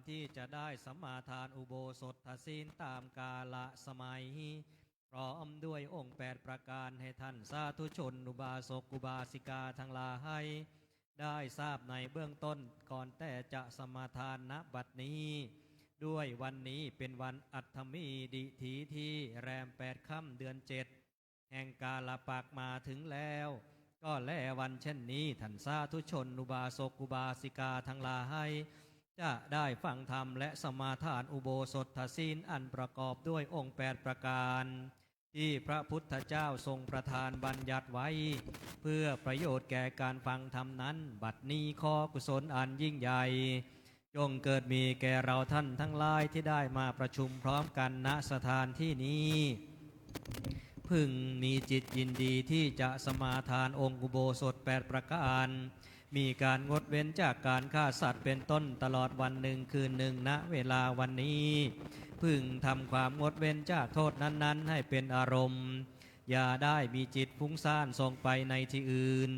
ที่จะได้สมาทานอุโบสถศีลตามกาลสมัยพร้อมด้วยองค์8ประการให้ท่านสาธุชนอุบาสกอุบาสิกาทั้งหลายได้ทราบในเบื้องต้นก่อนแต่จะสมาทานณบัดนี้ด้วยวันนี้เป็นวันอัฐมีดิถีที่แรม8ค่ำเดือน7แห่งกาลปักษ์มาถึงแล้วก็แลวันเช่นนี้ท่านสาธุชนอุบาสกอุบาสิกาทั้งหลายจะได้ฟังธรรมและสมาทานอุโบสถศีลอันประกอบด้วยองค์8ประการที่พระพุทธเจ้าทรงประทานบัญญัติไว้เพื่อประโยชน์แก่การฟังธรรมนั้นบัดนี้ขอกุศลอันยิ่งใหญ่จงเกิดมีแก่เราท่านทั้งหลายที่ได้มาประชุมพร้อมกันณสถานที่นี้พึงมีจิตยินดีที่จะสมาทานองค์อุโบสถ8ประการมีการงดเว้นจากการฆ่าสัตว์เป็นต้นตลอดวันหนึ่งคืนหนึ่งณเวลาวันนี้พึงทำความงดเว้นจากโทษนั้นๆให้เป็นอารมณ์อย่าได้มีจิตฟุ้งซ่านส่งไปในที่อื่น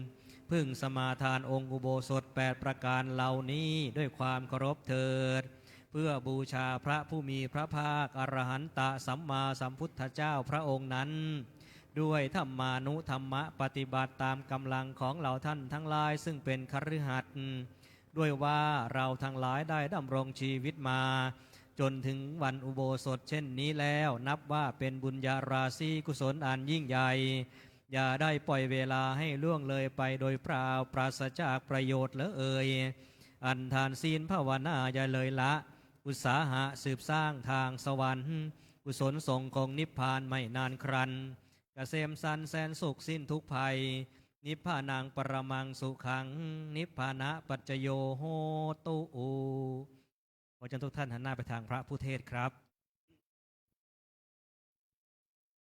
พึงสมาทานองค์อุโบสถ8ประการเหล่านี้ด้วยความเคารพเถิดเพื่อบูชาพระผู้มีพระภาคอรหันตสัมมาสัมพุทธเจ้าพระองค์นั้นด้วยธรรมานุธรรมะปฏิบัติตามกำลังของเราท่านทั้งหลายซึ่งเป็นคฤหัสถ์ด้วยว่าเราทั้งหลายได้ดำรงชีวิตมาจนถึงวันอุโบสถเช่นนี้แล้วนับว่าเป็นบุญญาราศีกุศลอันยิ่งใหญ่อย่าได้ปล่อยเวลาให้ล่วงเลยไปโดยเปล่าปราศจากประโยชน์เลยอันทานศีลภาวนาอย่าเลยละอุตสาหะสืบสร้างทางสวรรค์กุศลส่งคงนิพพานไม่นานครันเกษมสันแสนสุขสิ้นทุกภัยนิพพานังปรมังสุขังนิพพานะปัจจโยโหตุขอเชิญทุกท่านหันหน้าไปทางพระผู้เทศครับ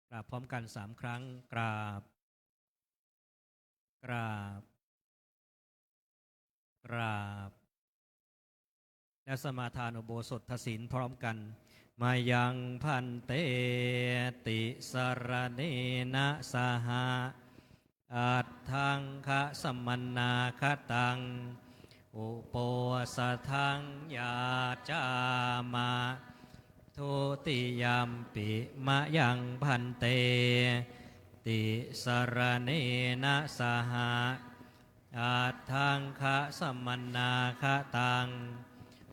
กราบพร้อมกัน3ครั้งกราบกราบกราบและสมาทานอุโบสถศีลพร้อมกันมายังพันเตติสรเนนะสหะอัตถังคะสัมมนาคตังอุโปสถังยาจามะทุติยมปิมะยังพันเตติสรเนนะสหะอัตถังคะสัมมนาคตัง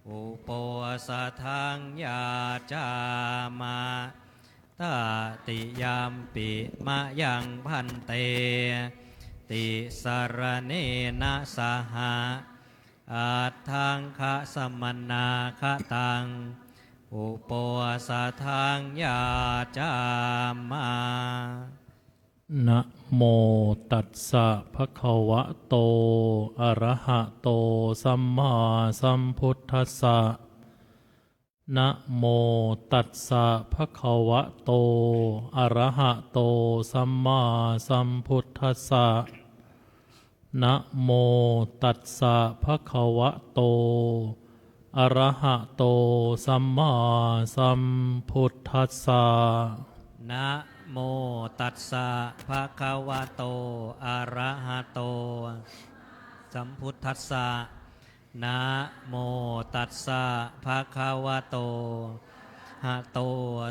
อุโปสถังยาจามะตติยมปิมะยังพันเตติสรเนนะสหะอัตถังคะสัมมนาคตังอุโปสถังยาจามะนะโมตัสสะภะคะวะโตอะระหะโตสัมมาสัมพุทธัสสะนะโมตัสสะภะคะวะโตอะระหะโตสัมมาสัมพุทธัสสะนะโมตัสสะภะคะวะโตอะระหะโตสัมมาสัมพุทธัสสะนะโมตัสสะภะคะวะโตอะระหะโตสัมพุทธัสสะนะโมตัสสะภะคะวะโตหะโต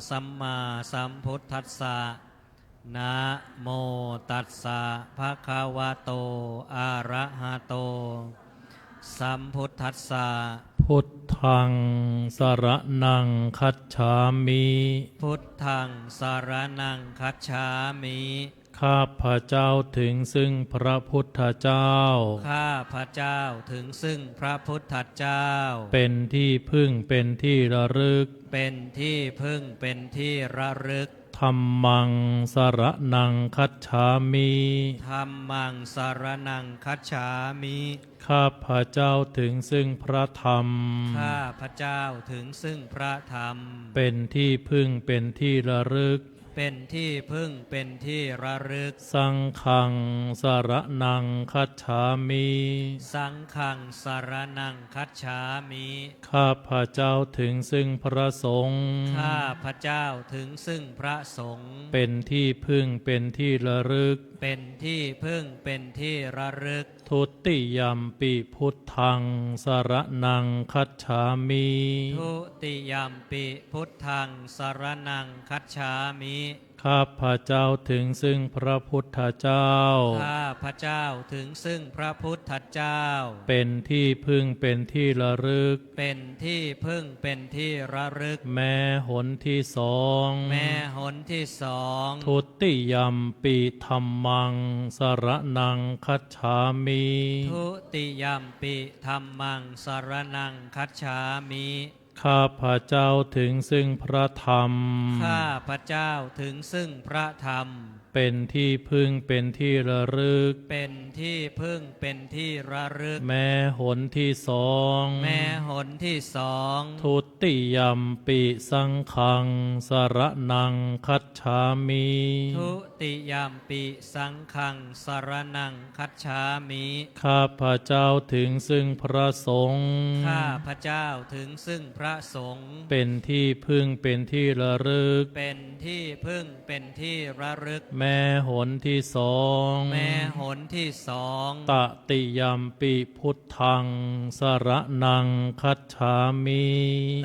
สัมมาสัมพุทธัสสะนะโมตัสสะภะคะวะโตอะระหะโตสัมพุทธัสสะพุทธังสรณังคัจฉามิพุทธังสรณังคัจฉามิข้าพระเจ้าถึงซึ่งพระพุทธเจ้าข้าพระเจ้าถึงซึ่งพระพุทธเจ้าเป็นที่พึ่งเป็นที่ระลึกเป็นที่พึ่งเป็นที่ระลึกธัมมังสรณังคัจฉามิธัมมังสรณังคัจฉามิข้าพระเจ้าถึงซึ่งพระธรรมข้าพระเจ้าถึงซึ่งพระธรรมเป็นที่พึ่งเป็นที่ระลึก เป็นที่พึ่งเป็นที่ระลึกสังฆังสรณังคัจฉามิ สังฆังสรณังคัจฉามิ ข้าพระเจ้าถึงซึ่งพระสงฆ์ข้าพระเจ้าถึงซึ่งพระสงฆ์เป็นที่พึ่งเป็นที่ระลึกเป็นที่พึ่งเป็นที่ระลึกทุติยัมปิพุทธังสรณังคัจฉามิ ทุติยัมปิพุทธังสรณังคัจฉามิข้าพระเจ้าถึงซึ่งพระพุทธเจ้าข้าพระเจ้าถึงซึ่งพระพุทธเจ้าเป็นที่พึ่งเป็นที่ระลึกเป็นที่พึ่งเป็นที่ระลึกแม้หนที่สองแม้หนที่สองทุติยัมปิธัมมังสรณังคัจฉามิทุติยัมปิธัมมังสรณังคัจฉามิข้าพระเจ้าถึงซึ่งพระธรรมข้าพระเจ้าถึงซึ่งพระธรรมเป็นที่พึ่งเป็นที่ระลึกเป็นที่พึ่งเป็นที่ระลึกแม้หนที่สองแม้หนที่สองทุติยัมปิสังฆังสรณังคัจฉามิทุติยัมปิสังฆังสรณังคัจฉามิข้าพระเจ้าถึงซึ่งพระสงฆ์ข้าพระเจ้าถึงซึ่งพระสงฆ์เป็นที่พึ่งเป็นที่ระลึกเป็นที่พึ่งเป็นที่ระลึกแม้หนที่สองแม้หนที่สองตติยัมปิพุทธังสรณังคัจฉามิ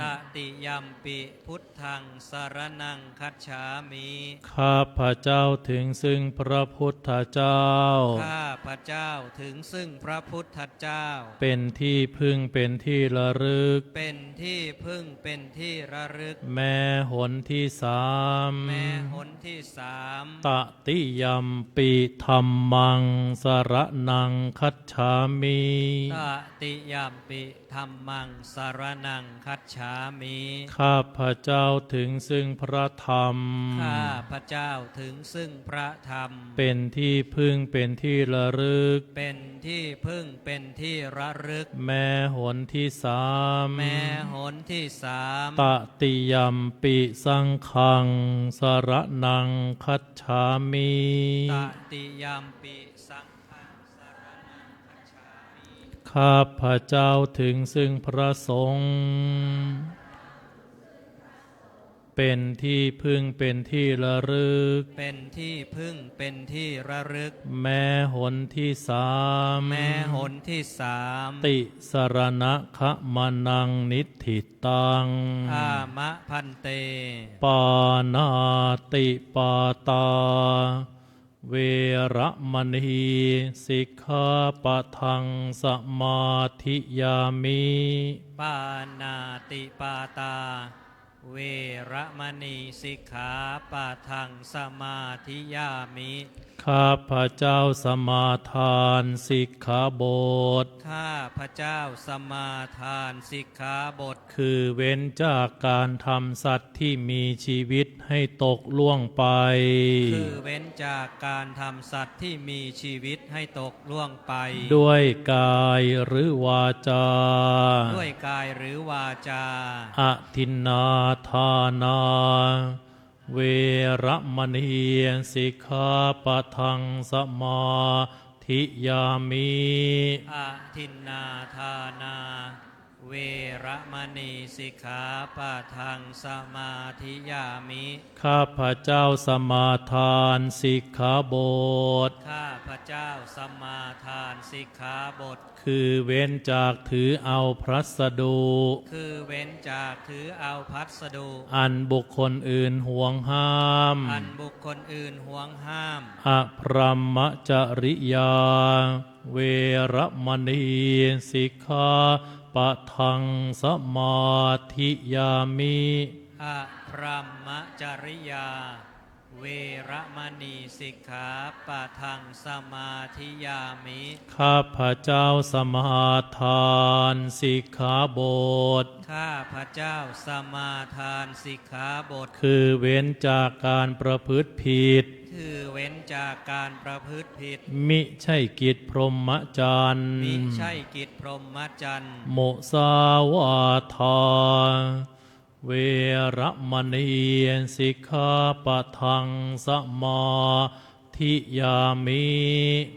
ตติยัมปิพุทธังสรณังคัจฉามิข้าพระเจ้าถึงซึ่งพระพุทธเจ้าข้าพระเจ้าถึงซึ่งพระพุทธเจ้าเป็นที่พึ่งเป็นที่ระลึกเป็นที่พึ่งเป็นที่ระลึกแม้หนที่สามแม้หนที่สามตติยัมปิธัมมังสรณังคัจฉามิตติยัมปิธัมมังสรณังคัจฉามิข้าพระเจ้าถึงซึ่งพระธรรมข้าพระเจ้าถึงซึ่งพระธรรมเป็นที่พึ่งเป็นที่ระลึกเป็นที่พึ่งเป็นที่ระลึกแม้หนที่สามแม้หนที่สามตติยัมปิสังฆังสรณังคัจฉามิตติยัมปิสังฆังสรณังคัจฉามิข้าพระเจ้าถึงซึ่งพระสงฆ์เป็นที่พึ่งเป็นที่ระลึกเป็นที่พึ่งเป็นที่ระลึกแม้หนที่สามแม้หนที่สามติสรณะคะมนังนิธิตังอามะพันเตปานาติปาตาเวระมณีสิกขาปะทังสมาธิยามิปานาติปาตาเวระมณีสิกขาปะทังสมาธิยามิข้าพระเจ้าสมาทานสิกขาบทข้าพระเจ้าสมาทานสิกขาบทคือเว้นจากการทำสัตว์ที่มีชีวิตให้ตกล่วงไปคือเว้นจากการทำสัตว์ที่มีชีวิตให้ตกล่วงไปด้วยกายหรือวาจาด้วยกายหรือวาจาอทินนาทานาเวระมณีสิกขาปะทังสมาธิยามิอทินนาทานาเวระมณีสิกขาปะทังสมาธิยามิข้าพระเจ้าสมาทานสิกขาบทข้าพระเจ้าสมาทานสิกขาบทคือเว้นจากถือเอาพระสดุคือเว้นจากถือเอาพัสดุอันบุคคลอื่นห่วงห้ามอันบุคคลอื่นห่วงห้ามอพรหมจริยาเวระมณีสิกขาปะทังสมาธิยามิอพรหมจริยาเวระมณีสิกขาปะทังสมาธิยามิข้าพระเจ้าสมาทานสิกขาบทข้าพระเจ้าสมาทานสิกขาบทคือเว้นจากการประพฤติผิดคือเว้นจากการประพฤติผิดมิใช่กิจพรหมจรรย์มิใช่กิจพรหมจรรย์โมสาวาทา เวระมณีสิกขาปะทังสมาธิยามิ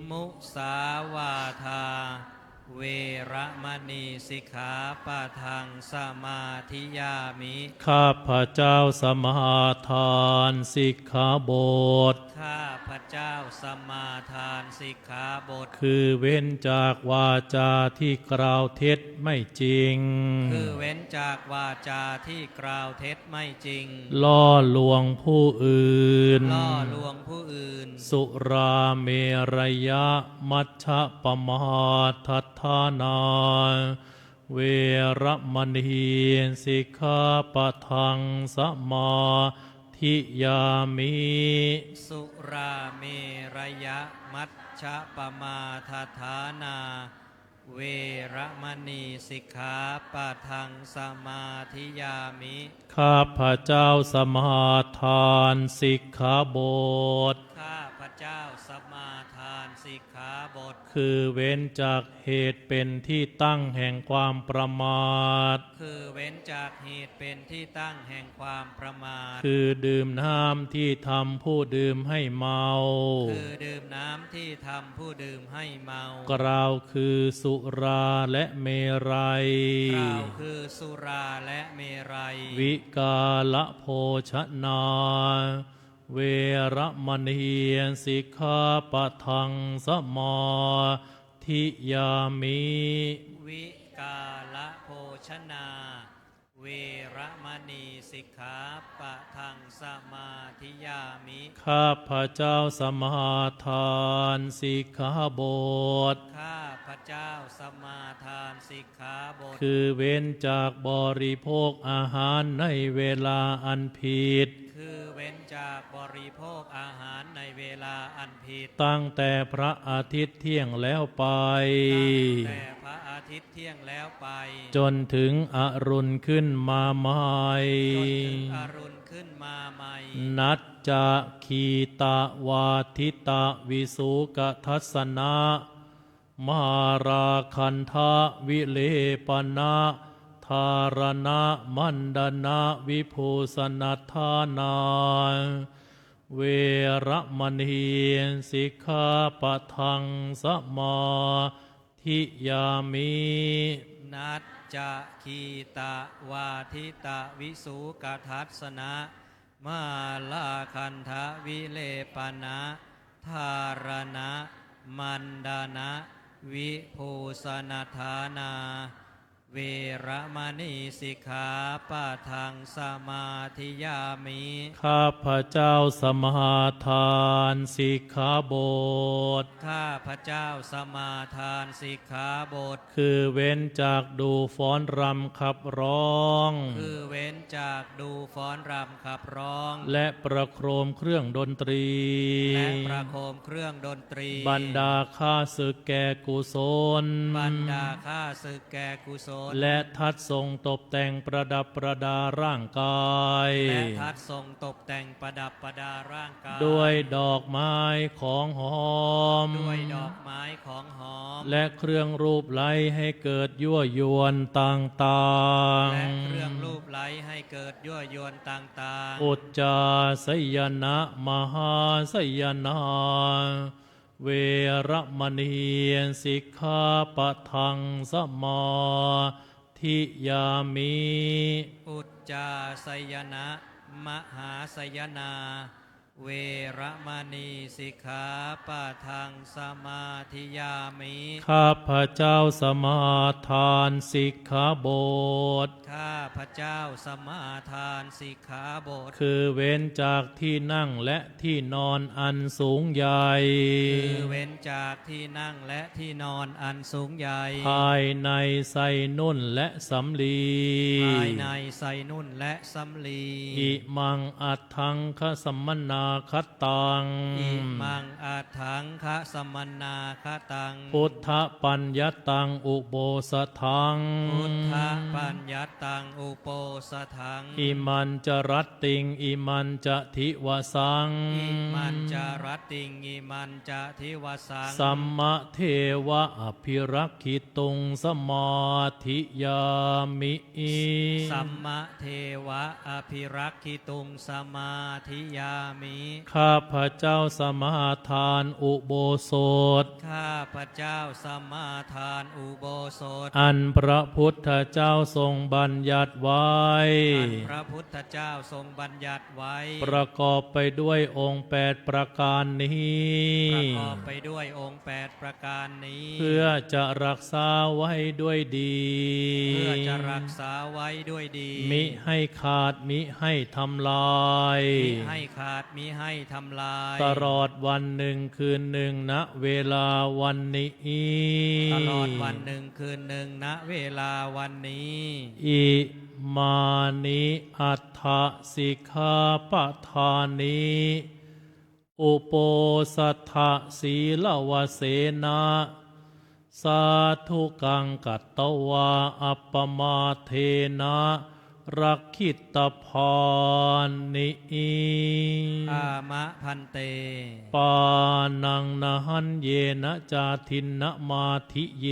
มุสาวาทาเวระมณีสิกขาปะทังสมาธิยามิ ข้าพระเจ้าสมาทานสิกขาบท ข้าพระเจ้าสมาทานสิกขาบท คือเว้นจากวาจาที่กล่าวเท็จไม่จริง คือเว้นจากวาจาที่กล่าวเท็จไม่จริง ล่อลวงผู้อื่น ล่อลวงผู้อื่น สุราเมรยะมัชฌะปมาทัฏฐานาเวระมณีสิกขาปะทังสมาธิยามิ สุราเมรยะมัชฌะปมาทฐานาเวระมณีสิกขาปะทังสมาธิยามิ ข้าพระเจ้าสมาทานสิกขาบท ข้าพระเจ้าสมาทานสิกขาบท คือเว้นจากเหตุเป็นที่ตั้งแห่งความประมาท คือเว้นจากเหตุเป็นที่ตั้งแห่งความประมาท คือดื่มน้ำที่ทำผู้ดื่มให้เมา คือดื่มน้ำที่ทำผู้ดื่มให้เมา กล่าวคือสุราและเมรัย กล่าวคือสุราและเมรัย วิกาละโภชนาเวระมณีสิกขาปะทังสมาธิยามิ วิกาละโภชนา เวระมณีสิกขาปะทังสมาธิยามิ ข้าพระเจ้าสมาทานสิกขาบท ข้าพระเจ้าสมาทานสิกขาบท คือเว้นจากบริโภคอาหารในเวลาอันผิด คือเว้นจากบริโภคอาหารในเวลาอันผิด ตั้งแต่พระอาทิตย์เที่ยงแล้วไป ตั้งแต่พระอาทิตย์เที่ยงแล้วไป จนถึงอรุณขึ้นมาใหม่ จนถึงอรุณขึ้นมาใหม่ นัจจะขีตาวาทิตะวิสุกทัสสนะมาราคันทะวิเลปนะธารณะมันดนะวิภูสนัทธานาเวระมณีสิกขาปะทังสมาธิยามิ นัจจะคีตะวาทิตะวิสุกทัสสนะมาลาคันทะวิเลปนะธารณะมันดานะวิภูสนัทธานาเวระมณีสิกขาปะทังสมาธิยามิ ข้าพระเจ้าสมาทานสิกขาบท ข้าพระเจ้าสมาทานสิกขาบท คือเว้นจากดูฟ้อนรำขับร้อง คือเว้นจากดูฟ้อนรำขับร้อง และประโคมเครื่องดนตรี และประโคมเครื่องดนตรี บรรดาข้าศึกแก่กุศล บรรดาข้าศึกแก่กุศล และทัดทรงตกแต่งประดับประดาร่างกาย และทัดทรงตกแต่งประดับประดาร่างกาย ด้วยดอกไม้ของหอม ด้วยดอกไม้ของหอม และเครื่องรูปไล้ให้เกิดยั่วยวนต่างๆ และเครื่องรูปไล้ให้เกิดยั่วยวนต่างๆ อุจจาสยนะมหาสยนาเวระมณีสิกขาปะทังสมาธิยามิ อุจจาสยนะมหาสยนาเวระมณีสิกขาปะทังสมาธิยามิ ข้าพระเจ้าสมาทานสิกขาบท ข้าพระเจ้าสมาทานสิกขาบท คือเว้นจากที่นั่งและที่นอนอันสูงใหญ่ คือเว้นจากที่นั่งและที่นอนอันสูงใหญ่ ภายในใส่นุ่นและสำลี ภายในใส่นุ่นและสำลี อิมังอัตถังคสัมมนา คตัง อิมังอัฏฐังคะสมนาคตัง พุทธปัญญตังอุโบสทัง พุทธปัญญตังอุโปสถัง อิมันจะรัตติงอิมันจะทิวสัง อิมันจารัตติงอิมันจะทิวสัง สัมมะเทวะอภิรักขิตุงสมาธิยามิ สัมมะเทวะอภิรักขิตุงสมาธิยามิ ข้าพระเจ้าสมาทานอุโบสถ ข้าพระเจ้าสมาทานอุโบสถ อันพระพุทธเจ้าทรงบัญญัติไว้ อันพระพุทธเจ้าทรงบัญญัติไว้ ประกอบไปด้วยองค์8ประการนี้ ประกอบไปด้วยองค์8ประการนี้ เพื่อจะรักษาไว้ด้วยดี เพื่อจะรักษาไว้ด้วยดี มิให้ขาดมิให้ทำลาย มิให้ขาดมิให้ทำลาย ตลอดวันหนึ่งคืนหนึ่งณเวลาวันนี้ ตลอดวันหนึ่งคืนหนึ่งณเวลาวันนี้ อิมานิอัฏฐสิกขาปทานิอุโปสัทธสีลวเสนะสาธุกังกัตตวาอัปปมาเทนะรักขิตพรนิ อามะพันเต ปานังนหันเยนะจาทินนะมาธิเย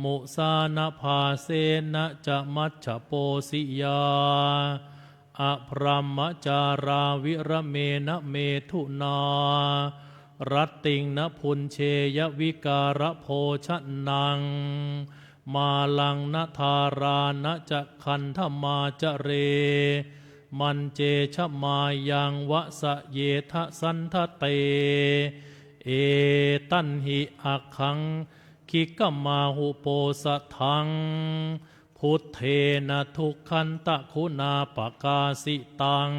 มุสานภาเสนะจะมัชฌโปสิยาอภรมจาราวิระเมนะเมถุนารัตติงนะพุนเชยวิการโภชนังมาลังนะธารานะจะคันธมาจะเรมันเจชมายังวะสะเยทะสันทะเตเอตันหิอักขังคิกมาหุโปสะทังพุทเทนะทุกขันตะคุณาปกาสิตัง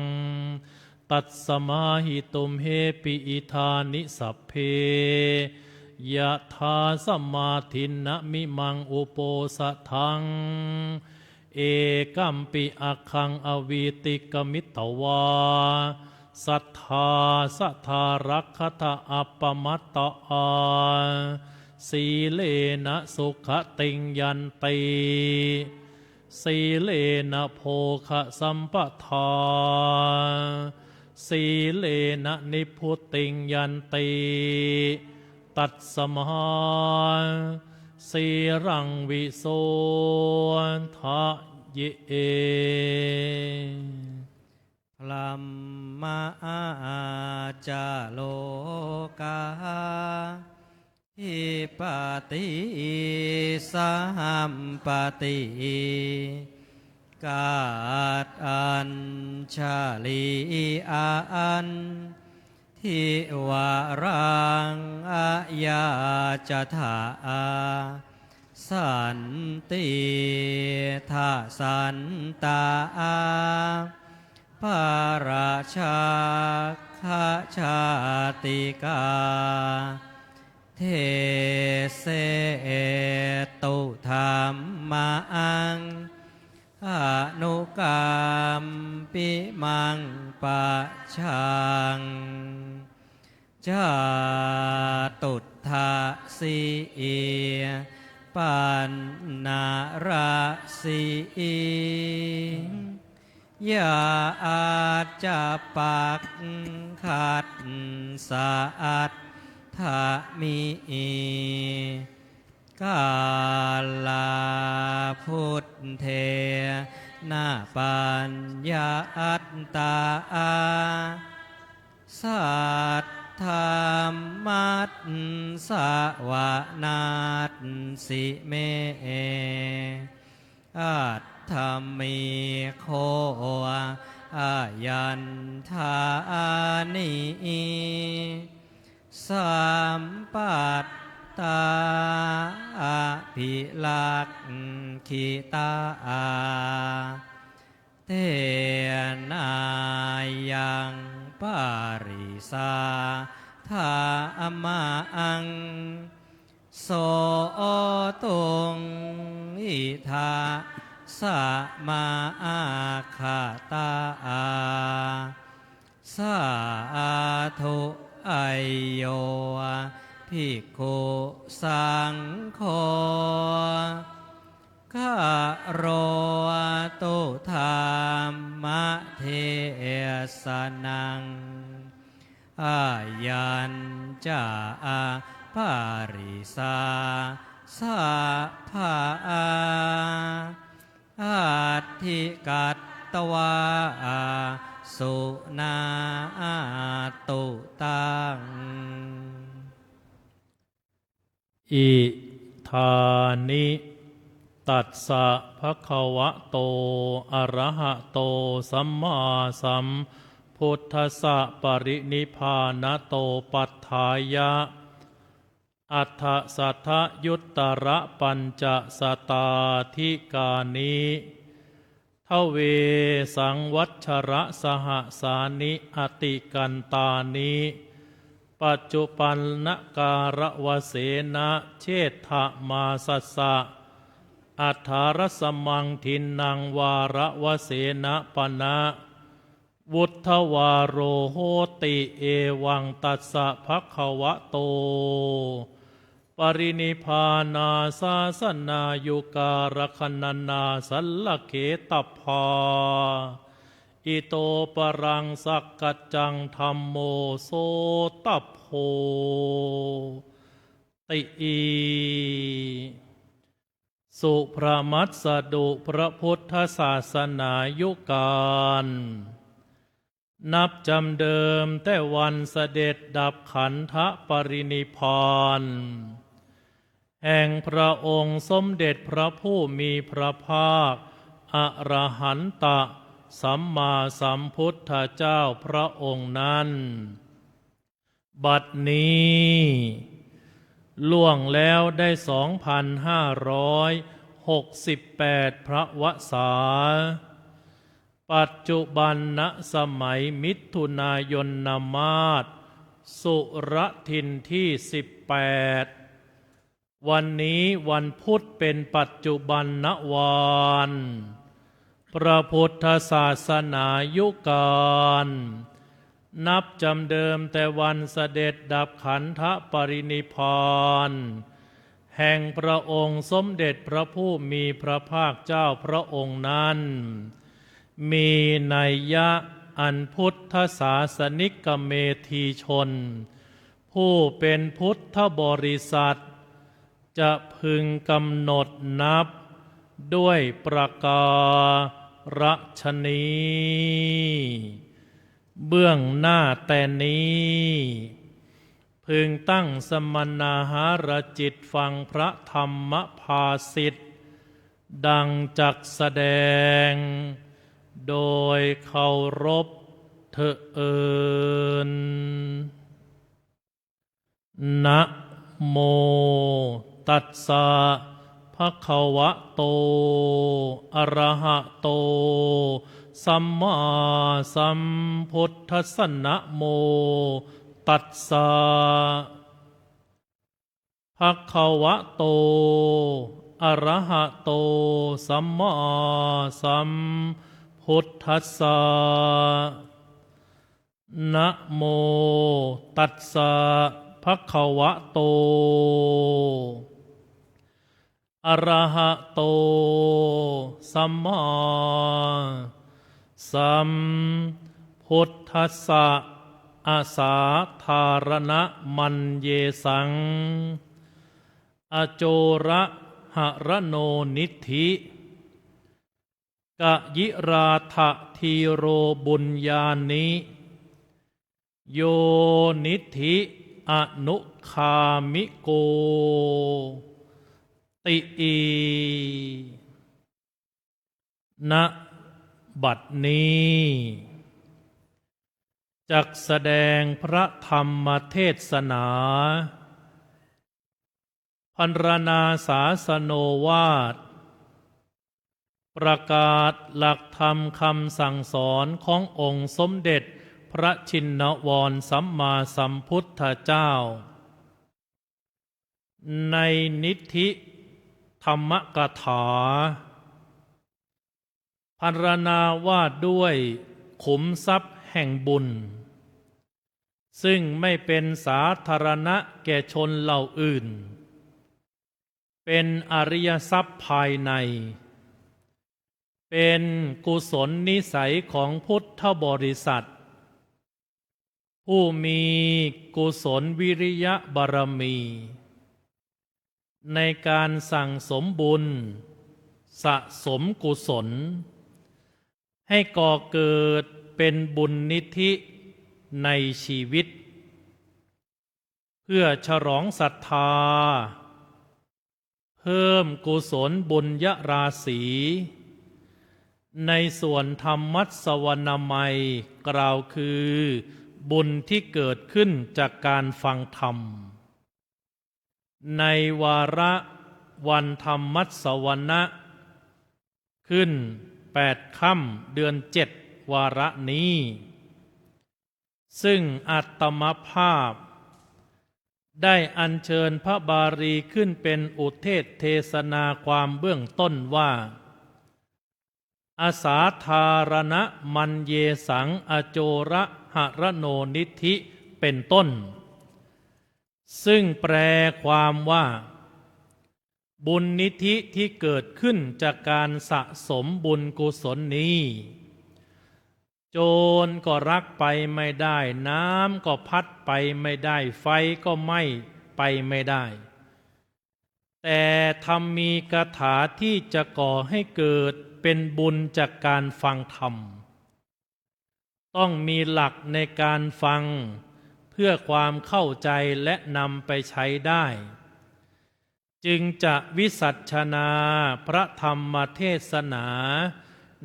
ตัสสมาหิตุมเฮปิอิธานิสัพเพยะธาสัมมาทินนะมิมังอุโปสะทังเอกัมปิอักขังอวีติกมิตตวาสัทธาสัทธารักขตะอัปปมัตตาสีเลนะสุขติงยันติสีเลนะโภคะสัมปทาสีเลนะนิพุติงยันติตัดสมาสีรังวิโสทะเยพลัมมาจาโลกาหิปติสัมปติกาตอัญชาลีอันทิวารังอายาจถาสันติทาสันตาปาราชาคชาติกาเทเสตุธรรมังอนุกรรมปิมังปะชังจาตุทาสีปันนาราสียาอาจจะปักขัดสะอาดทามิกาลาพุทธเทนาปัญญาอัตตาสัทธรรมัสสวนาตสิเมอัตธรรมิโคอายันทานิสัมปัตตาภิลักขิตาเทนายังปาริสาธามาอังโสตุงอิทาสมาอาคาตา สาธุไอโยภิกขุสังโฆข้าโรตุธรรมเทศนังอายัญจาภาริสาสาภาอาทิกัตตวาสุนาตุตังอิธานิตัสสะภะคะวะโตอะระหะโตสัมมาสัมพุทธัสสะปรินิพพานโตปัฏฐายะอัฏฐสัทธยุตตระปัญจสตาธิกานิทเวสังวัชระสหสานิอติกันตานิปัจจุปันนการวเสนะเชษฐมาสัสสะอัฏฐารสมังทินนังวาระวเสนะปนะวุฒวาโรโหติเอวังตัสสะภะคะวะโตปรินิพพานาสาสนายุการคันนาสัลลเขตพาอิโตปรังสักกัจจังธัมโมโสตโพติอีสุพระมัสสดุพระพุทธศาสนายุการนับจำเดิมแต่วันเสด็จดับขันธปรินิพพานแห่งพระองค์สมเด็จพระผู้มีพระภาคอรหันตสัมมาสัมพุทธเจ้าพระองค์นั้นบัดนี้ล่วงแล้วได้2,568 พระวสาปัจจุบันณสมัยมิถุนายนนามาสสุรทินที่18วันนี้วันพุธเป็นปัจจุบันนวานพระพุทธศาสนายุการนับจำเดิมแต่วันเสด็จดับขันธปรินิพพานแห่งพระองค์สมเด็จพระผู้มีพระภาคเจ้าพระองค์นั้นมีนัยยะอันพุทธศาสนิกเมธีชนผู้เป็นพุทธบริษัทจะพึงกำหนดนับด้วยประการฉนี้เบื้องหน้าแต่นี้พึงตั้งสมณาหารจิตฟังพระธรรมภาสิทธิ์ดังจักแสดงโดยเคารพเถิดนะโมตัสสะภะคะวะโตอะระหะโตสัมมาสัมพุทธัสสะนะโมตัสสะภะคะวะโตอะระหะโตสัมมาสัมพุทธัสสะนะโมตัสสะภะคะวะโตอะระหะโตสัมมาสัมพุทธัสสะอาสาธารณะมันเยสังอโจระหะระโนนิธิกะยิราทะทีโรบุญญานิโยนิธิอนุคามิโกติอีณบัดนี้จักแสดงพระธรรมเทศนาพรรณนาศาสโนวาทประกาศหลักธรรมคำสั่งสอนขององค์สมเด็จพระชินวรสัมมาสัมพุทธเจ้าในนิธิธรรมกถาพรรณนาว่าด้วยขุมทรัพย์แห่งบุญ ซึ่งไม่เป็นสาธารณะแก่ชนเหล่าอื่นเป็นอริยทรัพย์ภายในเป็นกุศลนิสัยของพุทธบริษัทผู้มีกุศลวิริยะบารมีในการสั่งสมบุญสะสมกุศลให้ก่อเกิดเป็นบุญนิธิในชีวิตเพื่อฉลองศรัทธาเพิ่มกุศลบุญยราศีในส่วนธรรมัสวนามัยกล่าวคือบุญที่เกิดขึ้นจากการฟังธรรมในวาระวันธรรมัสวนะขึ้น8 ค่ำเดือน 7วาระนี้ซึ่งอาตมภาพได้อัญเชิญพระบาลีขึ้นเป็นอุเทศเทศนาความเบื้องต้นว่าอาสาธารณมัญเยสังอโจระหรโนนิธิเป็นต้นซึ่งแปลความว่าบุญนิธิที่เกิดขึ้นจากการสะสมบุญกุศลนี้โจรก็รักไปไม่ได้น้ำก็พัดไปไม่ได้ไฟก็ไหม้ไปไม่ได้แต่ธรรมมีคาถาที่จะก่อให้เกิดเป็นบุญจากการฟังธรรมต้องมีหลักในการฟังเพื่อความเข้าใจและนำไปใช้ได้จึงจะวิสัชนาพระธรรมเทศนา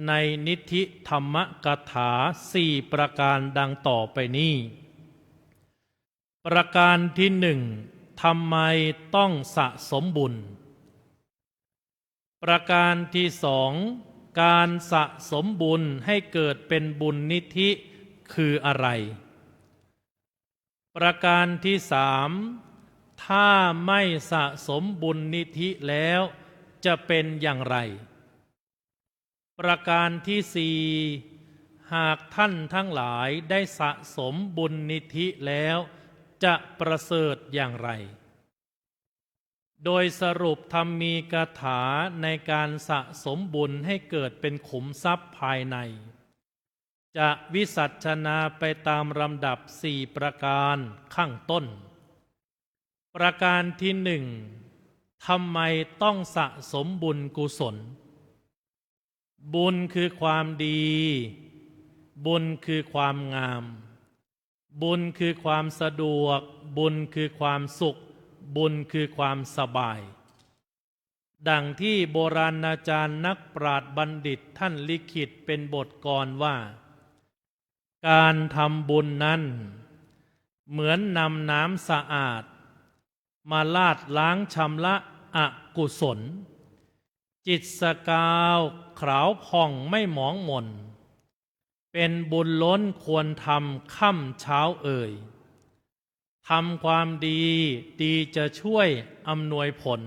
ในนิธิธรรมกถา4 ประการดังต่อไปนี้ประการที่1ทำไมต้องสะสมบุญประการที่2การสะสมบุญให้เกิดเป็นบุญนิธิคืออะไรประการที่3ถ้าไม่สะสมบุญนิธิแล้วจะเป็นอย่างไรประการที่4หากท่านทั้งหลายได้สะสมบุญนิธิแล้วจะประเสริฐอย่างไรโดยสรุปธรรมมีคาถาในการสะสมบุญให้เกิดเป็นขุมทรัพย์ภายในจะวิสัชนาไปตามลำดับ4 ประการข้างต้นประการที่1ทำไมต้องสะสมบุญกุศลบุญคือความดีบุญคือความงามบุญคือความสะดวกบุญคือความสุขบุญคือความสบายดังที่โบราณอาจารย์นักปราชญ์บัณฑิตท่านลิขิตเป็นบทกลว่าการทำบุญนั้นเหมือนนำน้ำสะอาดมาลาดล้างชำระอกุศลจิตสกาวขาวผ่องไม่หมองหม่นเป็นบุญล้นควรทำค่ำเช้าเอ่ยทำความดีดีจะช่วยอำนวยผล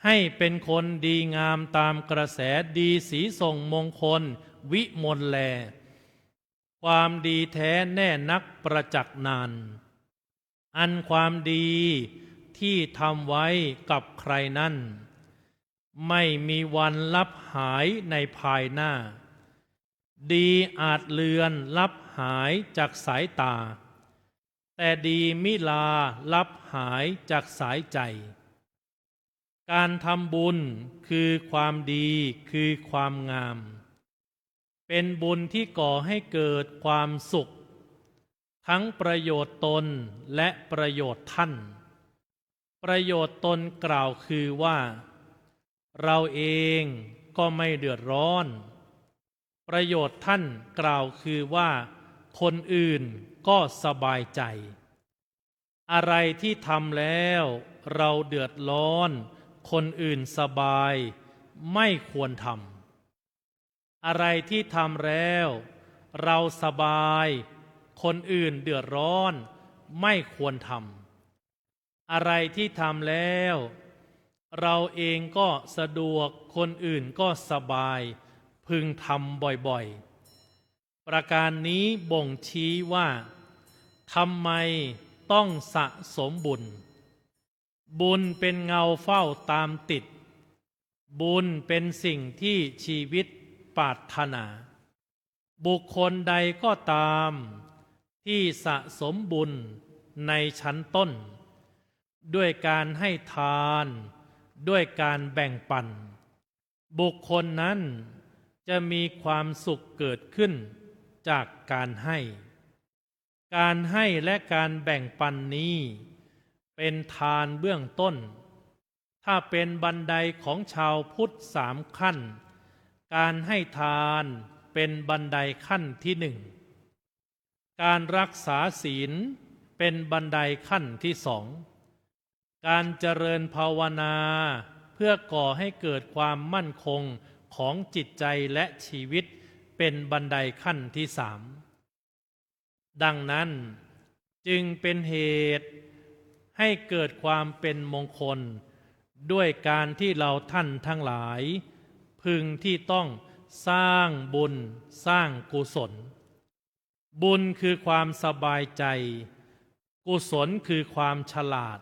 ให้เป็นคนดีงามตามกระแสดีสีส่งมงคลวิมลแลความดีแท้แน่นักประจักษ์นานอันความดีที่ทำไว้กับใครนั้นไม่มีวันลับหายในภายหน้าดีอาจเลือนลับหายจากสายตาแต่ดีมิลาลับหายจากสายใจการทำบุญคือความดีคือความงามเป็นบุญที่ก่อให้เกิดความสุขทั้งประโยชน์ตนและประโยชน์ท่านประโยชน์ตนกล่าวคือว่าเราเองก็ไม่เดือดร้อนประโยชน์ท่านกล่าวคือว่าคนอื่นก็สบายใจอะไรที่ทำแล้วเราเดือดร้อนคนอื่นสบายไม่ควรทำอะไรที่ทำแล้วเราสบายคนอื่นเดือดร้อนไม่ควรทำอะไรที่ทำแล้วเราเองก็สะดวกคนอื่นก็สบายพึงทำบ่อยๆประการนี้บ่งชี้ว่า ทำไมต้องสะสมบุญบุญเป็นเงาเฝ้าตามติดบุญเป็นสิ่งที่ชีวิตปรารถนาบุคคลใดก็ตามที่สะสมบุญในชั้นต้นด้วยการให้ทานด้วยการแบ่งปันบุคคลนั้นจะมีความสุขเกิดขึ้นจากการให้และการแบ่งปันนี้เป็นทานเบื้องต้นถ้าเป็นบันไดของชาวพุทธ3 ขั้นการให้ทานเป็นบันไดขั้นที่1การรักษาศีลเป็นบันไดขั้นที่2การเจริญภาวนาเพื่อก่อให้เกิดความมั่นคงของจิตใจและชีวิตเป็นบันไดขั้นที่3ดังนั้นจึงเป็นเหตุให้เกิดความเป็นมงคลด้วยการที่เราท่านทั้งหลายพึงที่ต้องสร้างบุญสร้างกุศลบุญคือความสบายใจกุศลคือความฉลาด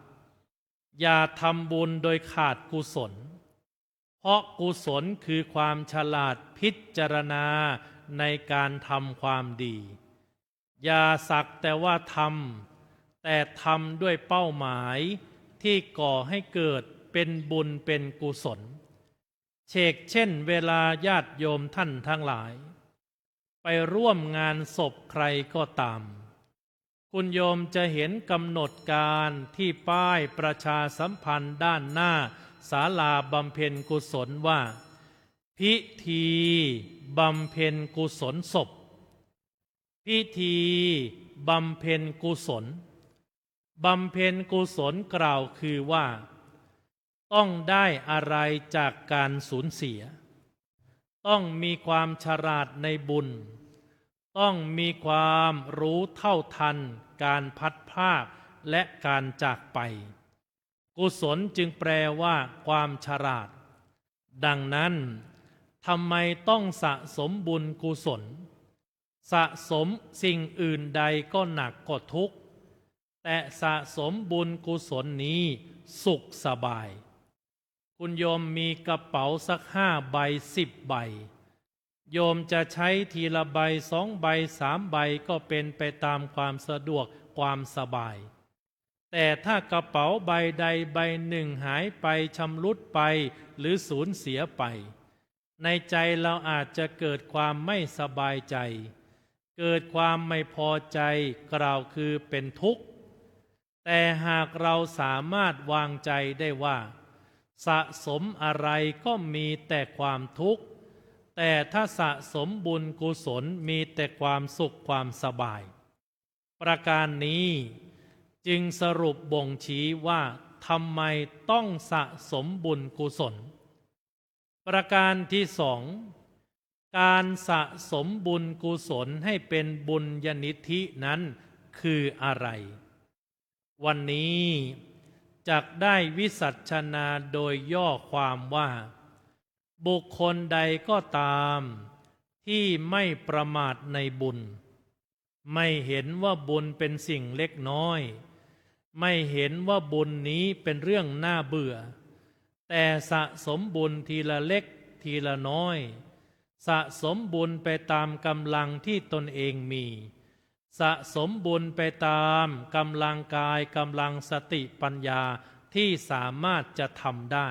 อย่าทำบุญโดยขาดกุศลเพราะกุศลคือความฉลาดพิจารณาในการทำความดีอย่าสักแต่ว่าทำแต่ทำด้วยเป้าหมายที่ก่อให้เกิดเป็นบุญเป็นกุศลเช่นเวลาญาติโยมท่านทั้งหลายไปร่วมงานศพใครก็ตามคุณโยมจะเห็นกำหนดการที่ป้ายประชาสัมพันธ์ด้านหน้าศาลาบำเพ็ญกุศลว่าพิธีบำเพ็ญกุศลศพพิธีบำเพ็ญกุศลบำเพ็ญกุศลกล่าวคือว่าต้องได้อะไรจากการสูญเสียต้องมีความฉลาดในบุญต้องมีความรู้เท่าทันการพัดพรากและการจากไปกุศลจึงแปลว่าความฉลาดดังนั้นทำไมต้องสะสมบุญกุศลสะสมสิ่งอื่นใดก็หนักก็ทุกข์แต่สะสมบุญกุศลนี้สุขสบายคุณโยมมีกระเป๋าสัก5 ใบ10 ใบโยมจะใช้ทีละใบ2 ใบ3 ใบก็เป็นไปตามความสะดวกความสบายแต่ถ้ากระเป๋าใบใดใบหนึ่งหายไปชำรุดไปหรือสูญเสียไปในใจเราอาจจะเกิดความไม่สบายใจเกิดความไม่พอใจกล่าวคือเป็นทุกข์แต่หากเราสามารถวางใจได้ว่าสะสมอะไรก็มีแต่ความทุกข์แต่ถ้าสะสมบุญกุศลมีแต่ความสุขความสบายประการนี้จึงสรุปบ่งชี้ว่าทำไมต้องสะสมบุญกุศลประการที่2การสะสมบุญกุศลให้เป็นบุญญานิธินั้นคืออะไรวันนี้จักได้วิสัชนาโดยย่อความว่าบุคคลใดก็ตามที่ไม่ประมาทในบุญไม่เห็นว่าบุญเป็นสิ่งเล็กน้อยไม่เห็นว่าบุญนี้เป็นเรื่องน่าเบื่อแต่สะสมบุญทีละเล็กทีละน้อยสะสมบุญไปตามกำลังที่ตนเองมีสะสมบุญไปตามกำลังกายกำลังสติปัญญาที่สามารถจะทำได้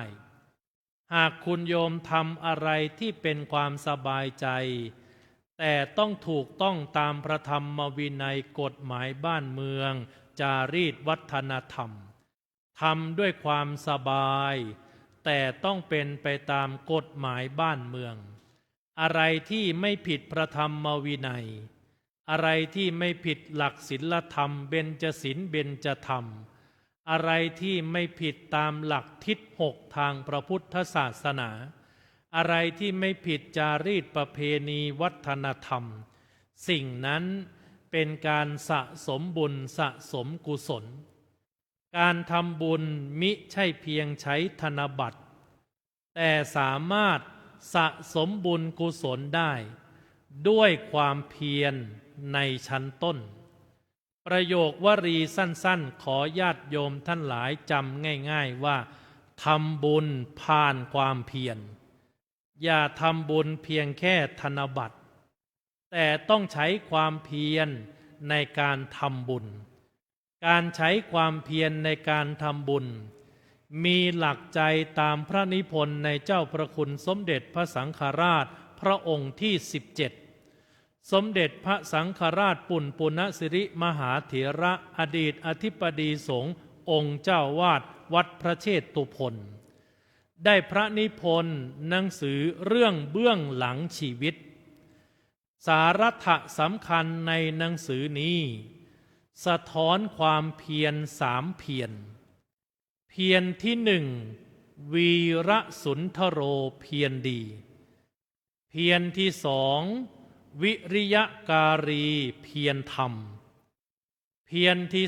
หากคุณโยมทำอะไรที่เป็นความสบายใจแต่ต้องถูกต้องตามพระธรรมวินัยกฎหมายบ้านเมืองจารีตวัฒนธรรมทำด้วยความสบายแต่ต้องเป็นไปตามกฎหมายบ้านเมืองอะไรที่ไม่ผิดพระธรรมวินัยอะไรที่ไม่ผิดหลักศีลธรรมเบญจศีลเบญจธรรมอะไรที่ไม่ผิดตามหลักทิศ6ทางพระพุทธศาสนาอะไรที่ไม่ผิดจารีตประเพณีวัฒนธรรมสิ่งนั้นเป็นการสะสมบุญสะสมกุศลการทำบุญมิใช่เพียงใช้ธนบัตรแต่สามารถสะสมบุญกุศลได้ด้วยความเพียรในชั้นต้น ประโยควลีสั้นๆขอญาติโยมท่านหลายจำง่ายๆว่าทำบุญผ่านความเพียรอย่าทำบุญเพียงแค่ธนบัตรแต่ต้องใช้ความเพียรในการทำบุญการใช้ความเพียรในการทำบุญมีหลักใจตามพระนิพนธ์ในเจ้าพระคุณสมเด็จพระสังฆราชพระองค์ที่17สมเด็จพระสังฆราชปุณปุณสิริมหาเถระอดีตอธิปดีสงฆ์องค์เจ้าวาดวัดพระเชตุพนได้พระนิพนธ์หนังสือเรื่องเบื้องหลังชีวิตสาระสำคัญในหนังสือนี้สะท้อนความเพียร3 เพียรเพียรที่1วีระสุนทโรเพียรดีเพียรที่2วิริยการีเพียรธรรมเพียรที่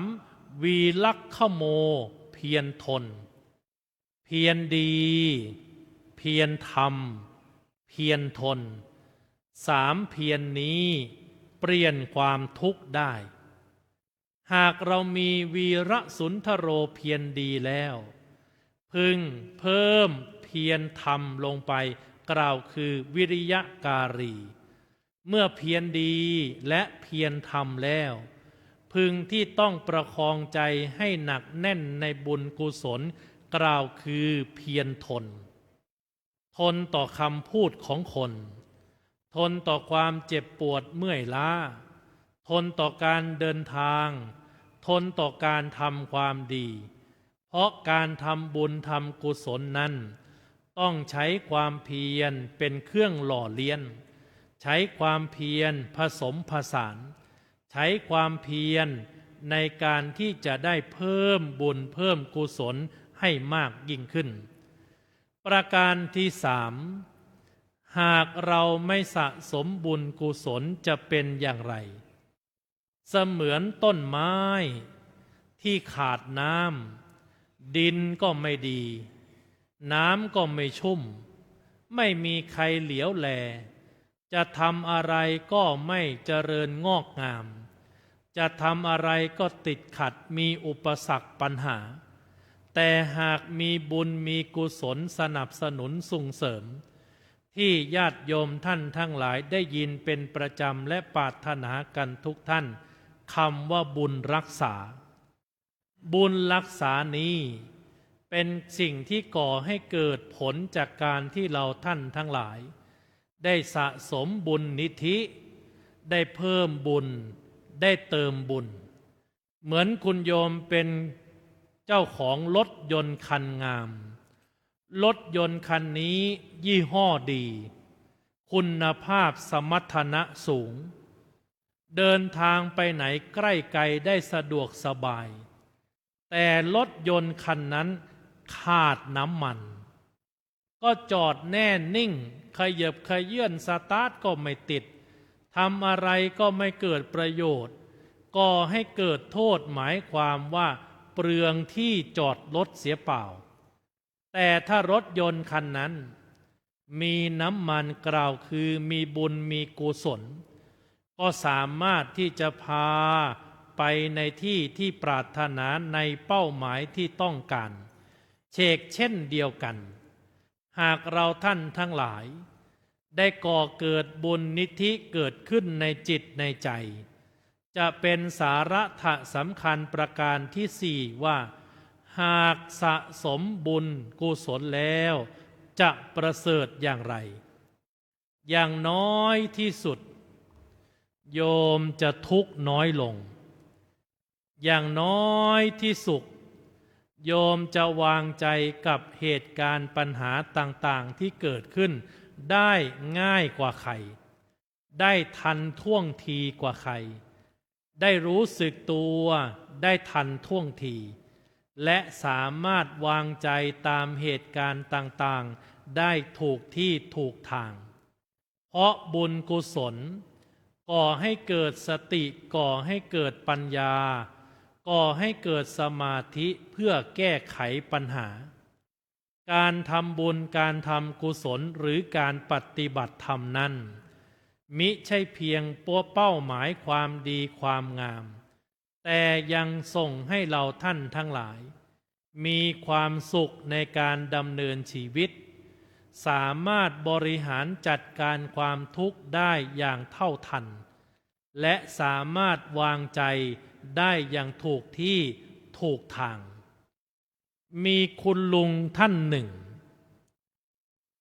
3วีลักขโมเพียรทนเพียรดีเพียรธรรมเพียรทน3 เพียรนี้เปลี่ยนความทุกข์ได้หากเรามีวีระสุนทโรเพียรดีแล้วพึงเพิ่มเพียรธรรมลงไปกล่าวคือวิริยการีเมื่อเพียรดีและเพียรธรรมแล้วพึงที่ต้องประคองใจให้หนักแน่นในบุญกุศลกล่าวคือเพียรทนทนต่อคำพูดของคนทนต่อความเจ็บปวดเมื่อยล้าทนต่อการเดินทางทนต่อการทำความดีเพราะการทำบุญทำกุศลนั้นต้องใช้ความเพียรเป็นเครื่องหล่อเลี้ยงใช้ความเพียรผสมผสานใช้ความเพียรในการที่จะได้เพิ่มบุญเพิ่มกุศลให้มากยิ่งขึ้นประการที่3หากเราไม่สะสมบุญกุศลจะเป็นอย่างไรเสมือนต้นไม้ที่ขาดน้ำดินก็ไม่ดีน้ำก็ไม่ชุ่มไม่มีใครเหลียวแลจะทำอะไรก็ไม่เจริญงอกงามจะทำอะไรก็ติดขัดมีอุปสรรคปัญหาแต่หากมีบุญมีกุศลสนับสนุนส่งเสริมที่ญาติโยมท่านทั้งหลายได้ยินเป็นประจำและปรารถนากันทุกท่านคำว่าบุญรักษาบุญรักษานี้เป็นสิ่งที่ก่อให้เกิดผลจากการที่เราท่านทั้งหลายได้สะสมบุญนิธิได้เพิ่มบุญได้เติมบุญเหมือนคุณโยมเป็นเจ้าของรถยนต์คันงามรถยนต์คันนี้ยี่ห้อดีคุณภาพสมรรถนะสูงเดินทางไปไหนใกล้ไกลได้สะดวกสบายแต่รถยนต์คันนั้นขาดน้ำมันก็จอดแน่นิ่งขยับขยื่นสตาร์ทก็ไม่ติดทำอะไรก็ไม่เกิดประโยชน์ก่อให้เกิดโทษหมายความว่าเปลืองที่จอดรถเสียเปล่าแต่ถ้ารถยนต์คันนั้นมีน้ำมันกล่าวคือมีบุญมีกุศลก็สามารถที่จะพาไปในที่ที่ปรารถนาในเป้าหมายที่ต้องการเช่นเดียวกันหากเราท่านทั้งหลายได้ก่อเกิดบุญนิธิเกิดขึ้นในจิตในใจจะเป็นสาระสำคัญประการที่4ว่าหากสะสมบุญกุศลแล้วจะประเสริฐอย่างไรอย่างน้อยที่สุดโยมจะทุกข์น้อยลงอย่างน้อยที่สุดโยมจะวางใจกับเหตุการณ์ปัญหาต่างๆที่เกิดขึ้นได้ง่ายกว่าใครได้ทันท่วงทีกว่าใครได้รู้สึกตัวได้ทันท่วงทีและสามารถวางใจตามเหตุการณ์ต่างๆได้ถูกที่ถูกทางเพราะบุญกุศลก่อให้เกิดสติก่อให้เกิดปัญญาก่อให้เกิดสมาธิเพื่อแก้ไขปัญหาการทำบุญการทำกุศลหรือการปฏิบัติธรรมนั้นมิใช่เพียงเป้าหมายความดีความงาม แต่ยังส่งให้เราท่านทั้งหลาย มีความสุขในการดำเนินชีวิต สามารถบริหารจัดการความทุกข์ได้อย่างเท่าทัน และสามารถวางใจได้อย่างถูกที่ถูกทาง มีคุณลุงท่านหนึ่ง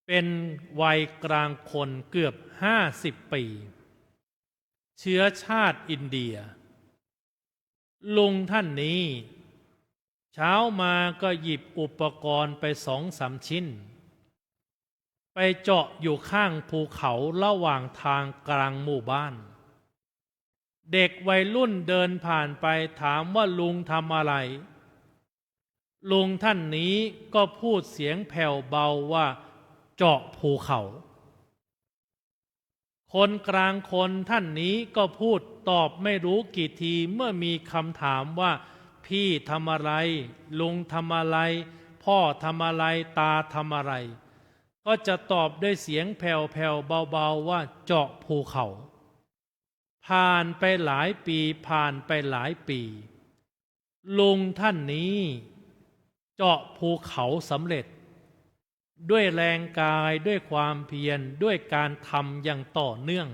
เป็นวัยกลางคนเกือบ50 ปี เชื้อชาติอินเดีย ลุงท่านนี้เช้ามาก็หยิบอุปกรณ์ไป2-3 ชิ้น ไปเจาะอยู่ข้างภูเขาระหว่างทางกลางหมู่บ้าน เด็กวัยรุ่นเดินผ่านไปถามว่าลุงทำอะไร ลุงท่านนี้ก็พูดเสียงแผ่วเบาว่าเจาะภูเขา คนกลางคนท่านนี้ก็พูดตอบไม่รู้กี่ทีเมื่อมีคำถามว่าพี่ทำอะไรลุงทำอะไรพ่อทำอะไรตาทำอะไรก็จะตอบด้วยเสียงแผ่วๆเบาๆว่าเจาะภูเขาผ่านไปหลายปีผ่านไปหลายปีลุงท่านนี้เจาะภูเขาสำเร็จด้วยแรงกายด้วยความเพียรด้วยการทำอย่างต่อเนื่อง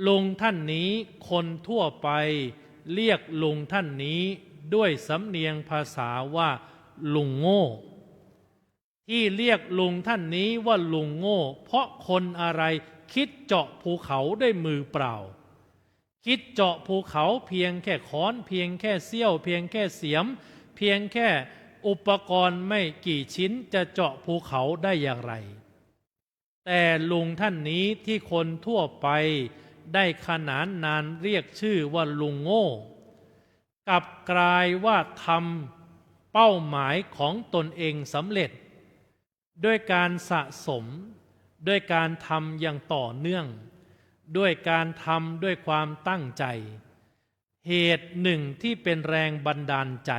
ลุงท่านนี้คนทั่วไปเรียกลุงท่านนี้ด้วยสำเนียงภาษาว่าลุงโง่ที่เรียกลุงท่านนี้ว่าลุงโง่เพราะคนอะไรคิดเจาะภูเขาด้วยมือเปล่าคิดเจาะภูเขาเพียงแค่ค้อนเพียงแค่เสี้ยวเพียงแค่เสียมเพียงแค่อุปกรณ์ไม่กี่ชิ้นจะเจาะภูเขาได้อย่างไรแต่ลุงท่านนี้ที่คนทั่วไปได้ขนานนามเรียกชื่อว่าลุงโง่กลับกลายว่าทำเป้าหมายของตนเองสำเร็จด้วยการสะสมด้วยการทำอย่างต่อเนื่องด้วยการทำด้วยความตั้งใจเหตุหนึ่งที่เป็นแรงบันดาลใจ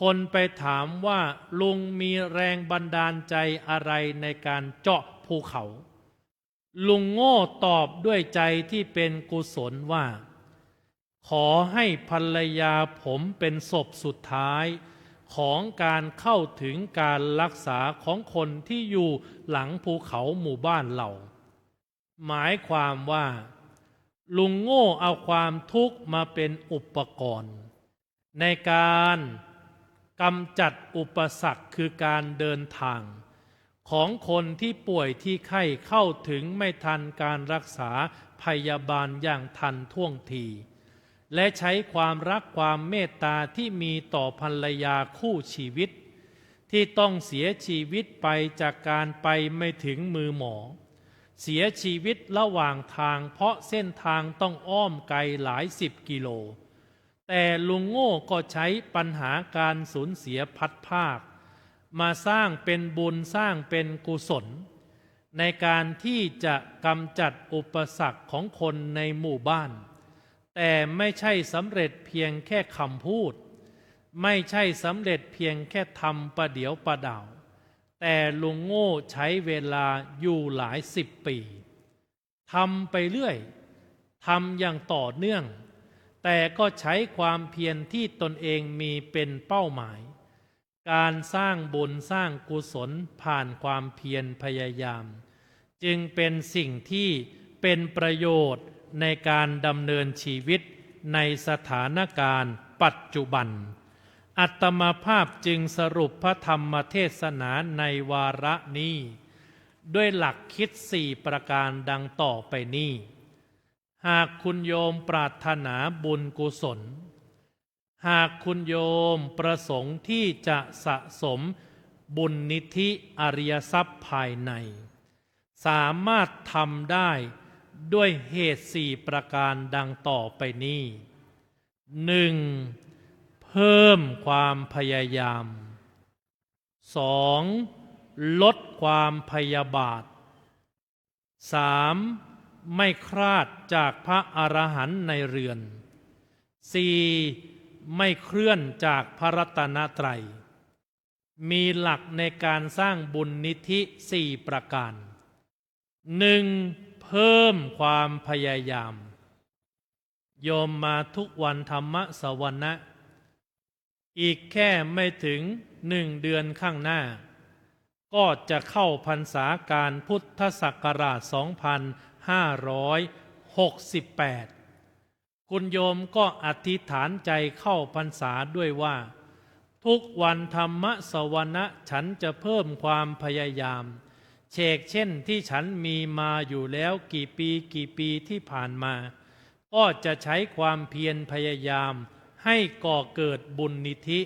คนไปถามว่าลุงมีแรงบันดาลใจอะไรในการเจาะภูเขาลุงโง่ตอบด้วยใจที่เป็นกุศลว่าขอให้ภรรยาผมเป็นศพสุดท้ายของการเข้าถึงการรักษาของคนที่อยู่หลังภูเขาหมู่บ้านเราหมายความว่าลุงโง่เอาความทุกข์มาเป็นอุปกรณ์ในการกำจัดอุปสรรคคือการเดินทางของคนที่ป่วยที่ไข้เข้าถึงไม่ทันการรักษาพยาบาลอย่างทันท่วงทีและใช้ความรักความเมตตาที่มีต่อภรรยาคู่ชีวิตที่ต้องเสียชีวิตไปจากการไปไม่ถึงมือหมอเสียชีวิตระหว่างทางเพราะเส้นทางต้องอ้อมไกลหลาย10 กิโลแต่ลุงโง่ก็ใช้ปัญหาการสูญเสียพัดภาคมาสร้างเป็นบุญสร้างเป็นกุศลในการที่จะกำจัดอุปสรรคของคนในหมู่บ้านแต่ไม่ใช่สำเร็จเพียงแค่คำพูดไม่ใช่สำเร็จเพียงแค่ทำประเดี๋ยวประดาวแต่ลุงโง่ใช้เวลาอยู่หลาย10 ปีทำไปเรื่อยทำอย่างต่อเนื่องแต่ก็ใช้ความเพียรที่ตนเองมีเป็นเป้าหมายการสร้างบุญสร้างกุศลผ่านความเพียรพยายามจึงเป็นสิ่งที่เป็นประโยชน์ในการดำเนินชีวิตในสถานการณ์ปัจจุบันอาตมาภาพจึงสรุปพระธรรมเทศนาในวาระนี้ด้วยหลักคิด4 ประการดังต่อไปนี้หากคุณโยมปรารถนาบุญกุศลหากคุณโยมประสงค์ที่จะสะสมบุญนิธิอริยทรัพย์ภายในสามารถทำได้ด้วยเหตุ4 ประการดังต่อไปนี้ 1. เพิ่มความพยายาม 2. ลดความพยาบาท 3. ไม่คลาดจากพระอรหันต์ในเรือน 4. ไม่เคลื่อนจากพระรัตนตรัยมีหลักในการสร้างบุญนิธิ4 ประการ 1. เพิ่มความพยายาม โยมมาทุกวันธรรมสวนะอีกแค่ไม่ถึง1 เดือนข้างหน้าก็จะเข้าพรรษาการพุทธศักราช 2568 คุณโยมก็อธิษฐานใจเข้าพรรษาด้วยว่าทุกวันธรรมสวนะฉันจะเพิ่มความพยายามเชกเช่นที่ฉันมีมาอยู่แล้วกี่ปีที่ผ่านมาก็จะใช้ความเพียรพยายามให้ก่อเกิดบุญนิธิ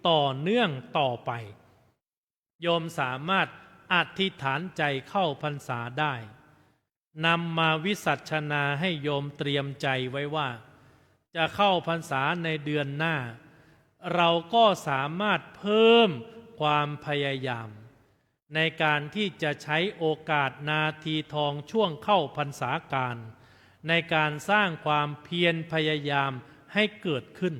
ต่อเนื่องต่อไปโยมสามารถอธิษฐานใจเข้าพรรษาได้นำมาวิสัชนาให้โยมเตรียมใจไว้ว่าจะเข้าพรรษาในเดือนหน้าเราก็สามารถเพิ่มความพยายามในการที่จะใช้โอกาสนาทีทองช่วงเข้าพรรษาการในการสร้างความเพียรพยายามให้เกิดขึ้น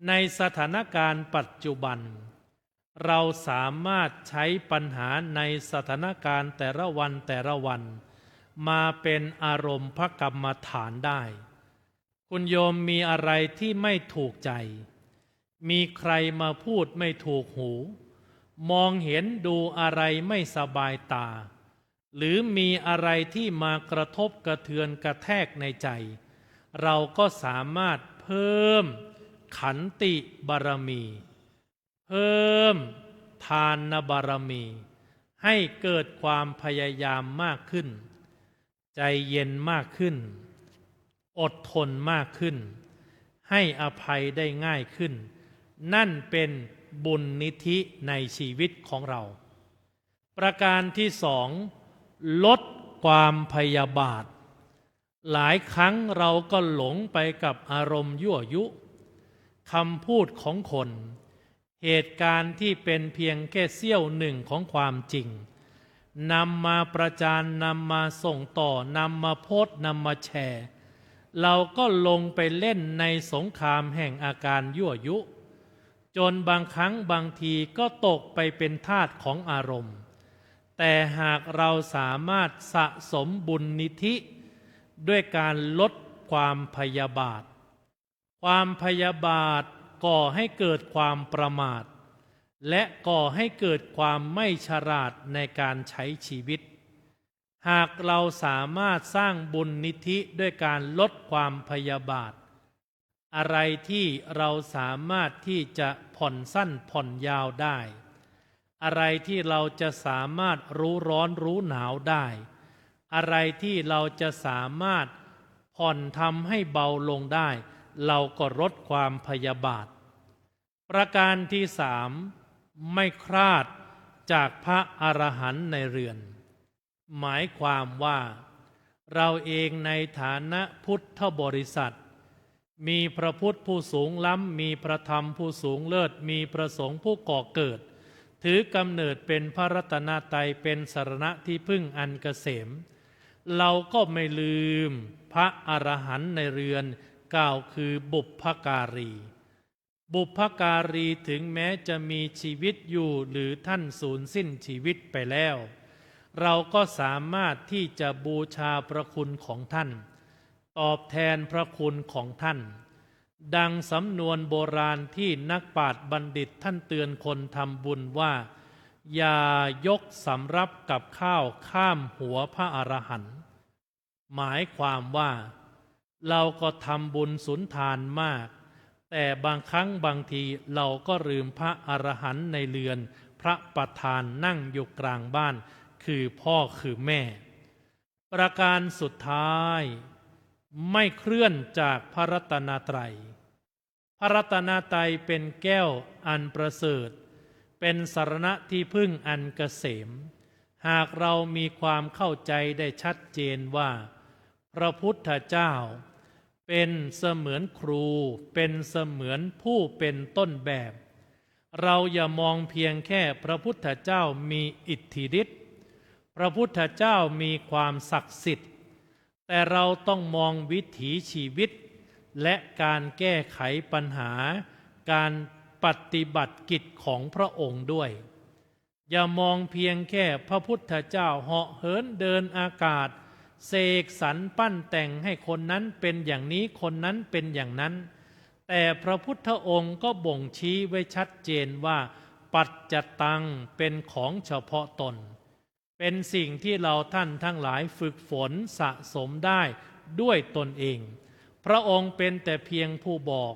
ในสถานการณ์ปัจจุบันเราสามารถใช้ปัญหาในสถานการณ์แต่ละวันมาเป็นอารมณ์พระกรรมฐานได้คุณโยมมีอะไรที่ไม่ถูกใจมีใครมาพูดไม่ถูกหูมองเห็นดูอะไรไม่สบายตาหรือมีอะไรที่มากระทบกระเทือนกระแทกในใจเราก็สามารถเพิ่มขันติบารมีเพิ่มทานบารมีให้เกิดความพยายามมากขึ้นใจเย็นมากขึ้นอดทนมากขึ้นให้อภัยได้ง่ายขึ้นนั่นเป็นบุญนิธิในชีวิตของเราประการที่2ลดความพยาบาทหลายครั้งเราก็หลงไปกับอารมณ์ยั่วยุคำพูดของคนเหตุการณ์ที่เป็นเพียงแค่เสี้ยวหนึ่งของความจริงนำมาประจานนำมาส่งต่อนำมาโพสต์นำมาแชร์เราก็ลงไปเล่นในสงครามแห่งอาการยั่วยุจนบางครั้งบางทีก็ตกไปเป็นทาสของอารมณ์แต่หากเราสามารถสะสมบุญนิธิด้วยการลดความพยาบาทความพยาบาทก่อให้เกิดความประมาทและก่อให้เกิดความไม่ฉลาดในการใช้ชีวิตหากเราสามารถสร้างบุญนิธิด้วยการลดความพยาบาทอะไรที่เราสามารถที่จะผ่อนสั้นผ่อนยาวได้อะไรที่เราจะสามารถรู้ร้อนรู้หนาวได้อะไรที่เราจะสามารถผ่อนทำให้เบาลงได้เราก็ลดความพยาบาทประการที่3ไม่คลาดจากพระอรหันต์ในเรือนหมายความว่าเราเองในฐานะพุทธบริษัทมีพระพุทธผู้สูงล้ำมีพระธรรมผู้สูงเลิศมีพระสงฆ์ผู้ก่อเกิดถือกำเนิดเป็นพระรัตนตรัยเป็นสรณะที่พึ่งอันเกษมเราก็ไม่ลืมพระอรหันต์ในเรือนกล่าวคือบุพการีบุพการีถึงแม้จะมีชีวิตอยู่หรือท่านสูญสิ้นชีวิตไปแล้วเราก็สามารถที่จะบูชาพระคุณของท่านตอบแทนพระคุณของท่านดังสำนวนโบราณที่นักปราชญ์บัณฑิตท่านเตือนคนทำบุญว่าอย่ายกสำรับกับข้าวข้ามหัวพระอรหันต์หมายความว่าเราก็ทำบุญสุนทานมากแต่บางครั้งบางทีเราก็ลืมพระอรหันต์ในเรือนพระประธานนั่งอยู่กลางบ้านคือพ่อคือแม่ประการสุดท้ายไม่เคลื่อนจากพระรัตนตรัยพระรัตนตรัยเป็นแก้วอันประเสริฐเป็นสรณะที่พึ่งอันเกษมหากเรามีความเข้าใจได้ชัดเจนว่าพระพุทธเจ้าเป็นเสมือนครูเป็นเสมือนผู้เป็นต้นแบบเราอย่ามองเพียงแค่พระพุทธเจ้ามีอิทธิฤทธิ์พระพุทธเจ้ามีความศักดิ์สิทธิ์แต่เราต้องมองวิถีชีวิตและการแก้ไขปัญหาการปฏิบัติกิจของพระองค์ด้วยอย่ามองเพียงแค่พระพุทธเจ้าเหาะเหินเดินอากาศ เสกสรรปั้นแต่งให้คนนั้นเป็นอย่างนี้คนนั้นเป็นอย่างนั้นแต่พระพุทธองค์ก็บ่งชี้ไว้ชัดเจนว่าปัจจตังเป็นของเฉพาะตนเป็นสิ่งที่เราท่านทั้งหลายฝึกฝนสะสมได้ด้วยตนเองพระองค์เป็นแต่เพียงผู้บอก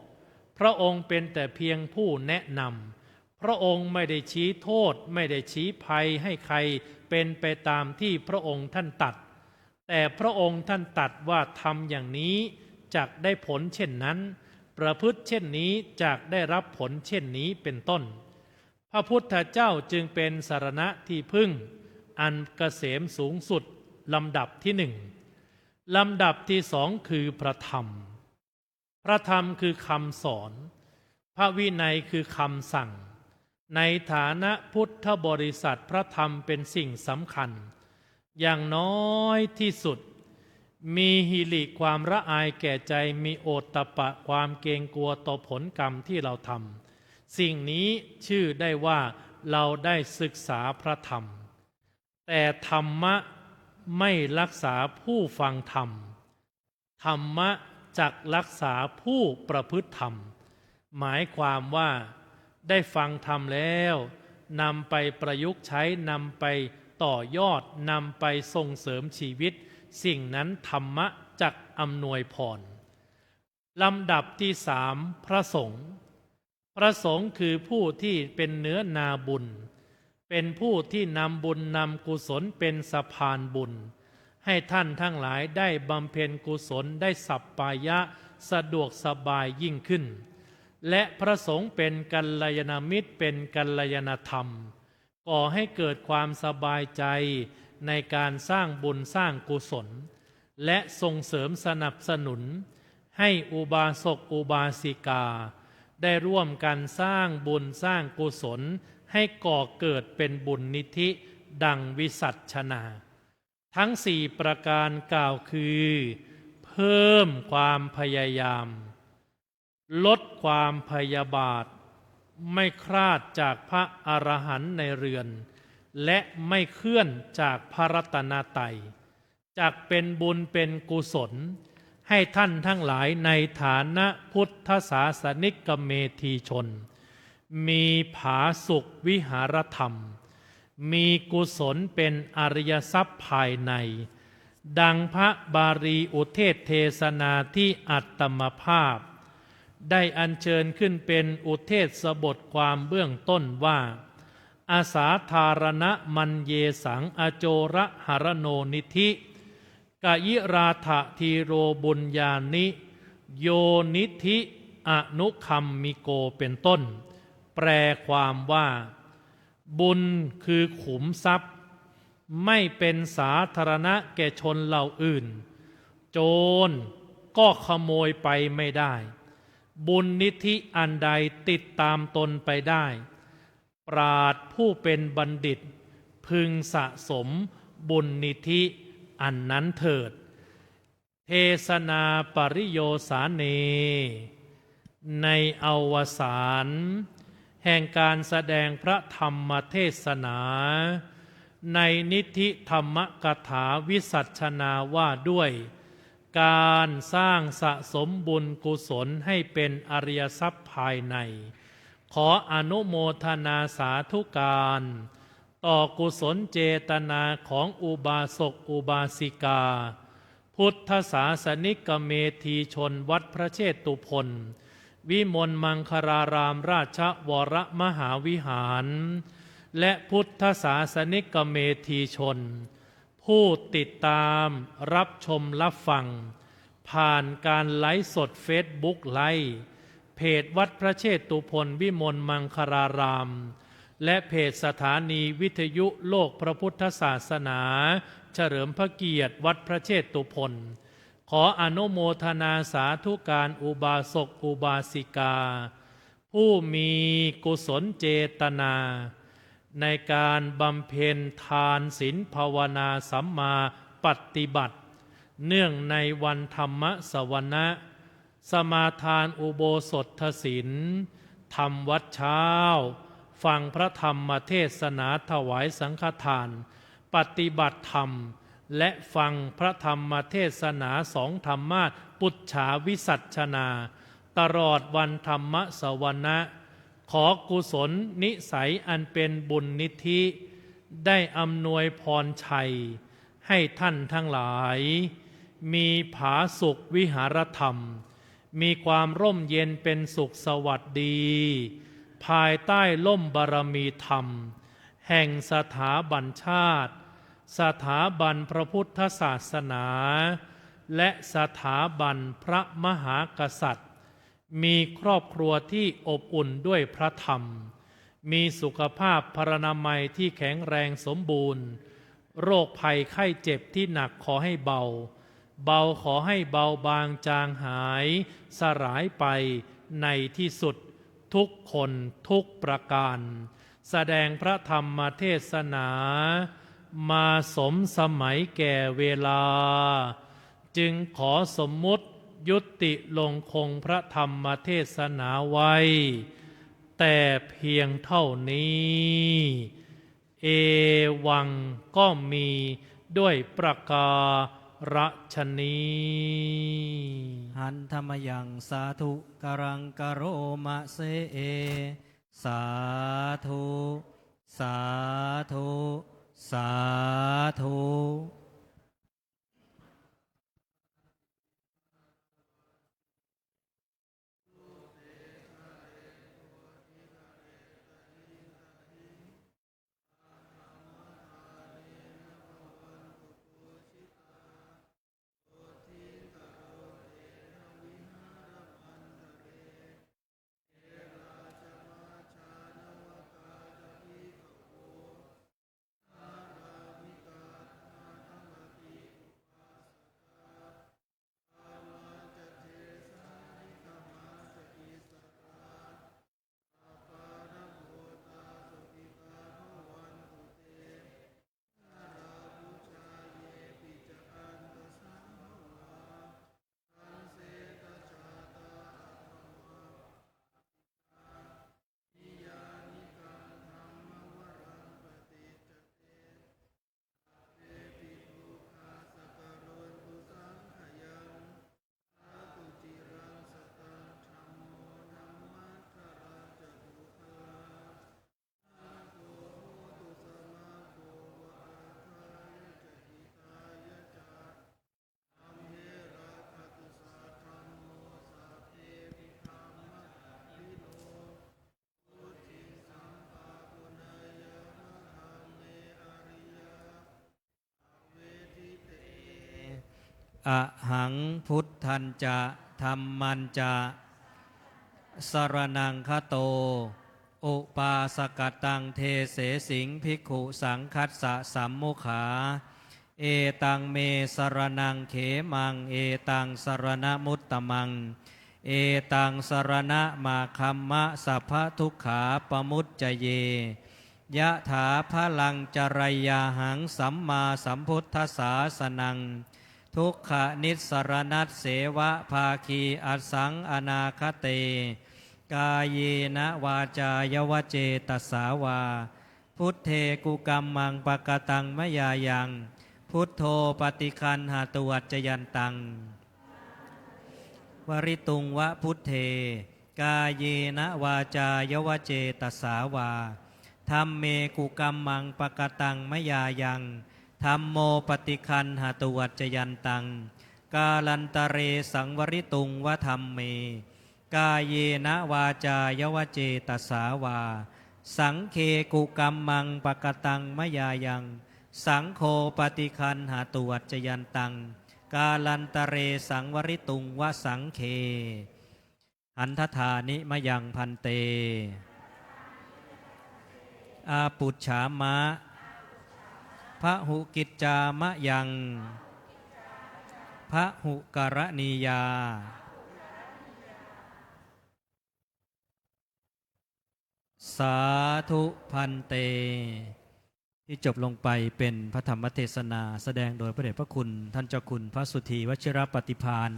พระองค์เป็นแต่เพียงผู้แนะนำพระองค์ไม่ได้ชี้โทษไม่ได้ชี้ภัยให้ใครเป็นไปตามที่พระองค์ท่านตรัสแต่พระองค์ท่านตรัสว่าทำอย่างนี้จักได้ผลเช่นนั้นประพฤติเช่นนี้จักได้รับผลเช่นนี้เป็นต้นพระพุทธเจ้าจึงเป็นสรณะที่พึ่งอันเกษมสูงสุดลำดับที่หนึ่งลำดับที่สองคือพระธรรมพระธรรมคือคำสอนพระวินัยคือคำสั่งในฐานะพุทธบริษัทพระธรรมเป็นสิ่งสำคัญอย่างน้อยที่สุดมีหิริความละอายแก่ใจมีโอตตัปปะความเกรงกลัวต่อผลกรรมที่เราทำสิ่งนี้ชื่อได้ว่าเราได้ศึกษาพระธรรมแต่ธรรมะไม่รักษาผู้ฟังธรรมธรรมะจักรักษาผู้ประพฤติธรรมหมายความว่าได้ฟังธรรมแล้วนำไปประยุกต์ใช้นำไปต่อยอดนำไปส่งเสริมชีวิตสิ่งนั้นธรรมะจักอำนวยพรลำดับที่สามพระสงฆ์พระสงฆ์คือผู้ที่เป็นเนื้อนาบุญเป็นผู้ที่นำบุญนำกุศลเป็นสะพานบุญให้ท่านทั้งหลายได้บำเพ็ญกุศลได้สัปปายะสะดวกสบายยิ่งขึ้นและพระสงฆ์เป็นกัลยาณมิตรเป็นกัลยาณธรรมก่อให้เกิดความสบายใจในการสร้างบุญสร้างกุศลและส่งเสริมสนับสนุนให้อุบาสกอุบาสิกาได้ร่วมกันสร้างบุญสร้างกุศลให้ก่อเกิดเป็นบุญนิธิดังวิสัชนาทั้งสี่ประการกล่าวคือเพิ่มความพยายามลดความพยาบาทไม่คลาดจากพระอรหันต์ในเรือนและไม่เคลื่อนจากพระรัตนตรัยจักเป็นบุญเป็นกุศลให้ท่านทั้งหลายในฐานะพุทธศาสนิกเมธีชนมีผาสุขวิหารธรรมมีกุศลเป็นอริยทรัพย์ภายในดังพระบาลีอุเทศเทศนาที่อัตตมภาพได้อัญเชิญขึ้นเป็นอุเทศบทความเบื้องต้นว่าอาสาธารณะมันเยสังอโจระหรโนนิธิกยิราถะทีโรบุญญานิโยนิธิอนุคัมมิโกเป็นต้นแปลความว่าบุญคือขุมทรัพย์ไม่เป็นสาธารณะแก่ชนเหล่าอื่นโจรก็ขโมยไปไม่ได้บุญนิธิอันใดติดตามตนไปได้ปราชญ์ผู้เป็นบัณฑิตพึงสะสมบุญนิธิอันนั้นเถิดเทศนาปริโยสาเนในอวสานแห่งการแสดงพระธรรมเทศนาในนิธิธรรมกถาวิสัชนาว่าด้วยการสร้างสะสมบุญกุศลให้เป็นอริยทรัพย์ภายในขออนุโมทนาสาธุการต่อกุศลเจตนาของอุบาสกอุบาสิกาพุทธศาสนิกเมธีชนวัดพระเชตุพนวิมลมังคารารามราชวรมหาวิหารและพุทธศาสนิกเมธีชนผู้ติดตามรับชมรับฟังผ่านการไลฟ์สดเฟซบุ๊กไลฟ์เพจวัดพระเชตุพนวิมลมังคารารามและเพจสถานีวิทยุโลกพระพุทธศาสนาเฉลิมพระเกียรติวัดพระเชตุพนขออนุโมทนาสาธุการอุบาสกอุบาสิกาผู้มีกุศลเจตนาในการบำเพ็ญทานศีลภาวนาสัมมาปฏิบัติเนื่องในวันธรรมสวนะสมาทานอุโบสถศีลทำวัดเช้าฟังพระธรรมเทศนาถวายสังฆทานปฏิบัติธรรม และฟังพระธรรมเทศนาสองธรรมาสปุจฉาวิสัชนาตลอดวันธรรมสวนะขอกุศลนิสัยอันเป็นบุญนิธิได้อำนวยพรชัยให้ท่านทั้งหลายมีผาสุขวิหารธรรมมีความร่มเย็นเป็นสุขสวัสดีภายใต้ร่มบารมีธรรมแห่งสถาบันชาติสถาบันพระพุทธศาสนาและสถาบันพระมหากษัตริย์มีครอบครัวที่อบอุ่นด้วยพระธรรมมีสุขภาพพรรณนามัยที่แข็งแรงสมบูรณ์โรคภัยไข้เจ็บที่หนักขอให้เบาขอให้เบาบางจางหายสลายไปในที่สุดทุกคนทุกประการแสดงพระธรรมเทศนามาสมสมัยแก่เวลาจึงขอสมมุติยุติลงคงพระธรรมเทศนาไว้แต่เพียงเท่านี้เอวังก็มีด้วยประการฉนี้หันธรรมยังสาธุกรังกโรมะเสเอสาธุสาธุสาธุอะหังพุทธันจะธัมมันจะสรนังคโตอุปาสกตังเทเสสิงภิกขุสังคัสสะสัมมุขาเอตังเมสรนังเขมังเอตังสรณมุตตมังเอตังสรณะมาคัมมะสัพพทุกขาปมุจจเยยะถาพลังจรยาหังสัมมาสัมพุทธศาสนังทุกขนิสรณัสเสวะภาคีอสังอนาคเตกายเยนะวาจายวเจตสาวาพุทเทกุกัมมังปะกตังมยายังพุทโธปฏิคันหาตุวัจจยันตังวริตุงวะพุทเทกายเยนะวาจายวเจตสาวาธัมเมกุกัมมังปะกตังมยายังธัมโมปฏิคันหาตุวัจจยันตังกาลันตะเรสังวริตุงวะธัมเมกายเยนะวาจายวเจตสาวาสังเคกุกัมมังปะกตังมยายังสังโฆปฏิคันหาตุวัจจยันตังกาลันตะเรสังวริตุงวะสังเคอันทธานิมยังพันเตอาปุจฉามะพระหุกิจจามะยังพระหุกรณียาสาธุพันเตที่จบลงไปเป็นพระธรรมเทศนาแสดงโดยพระเดชพระคุณท่านเจ้าคุณพระสุธีวชิรปฏิภาณ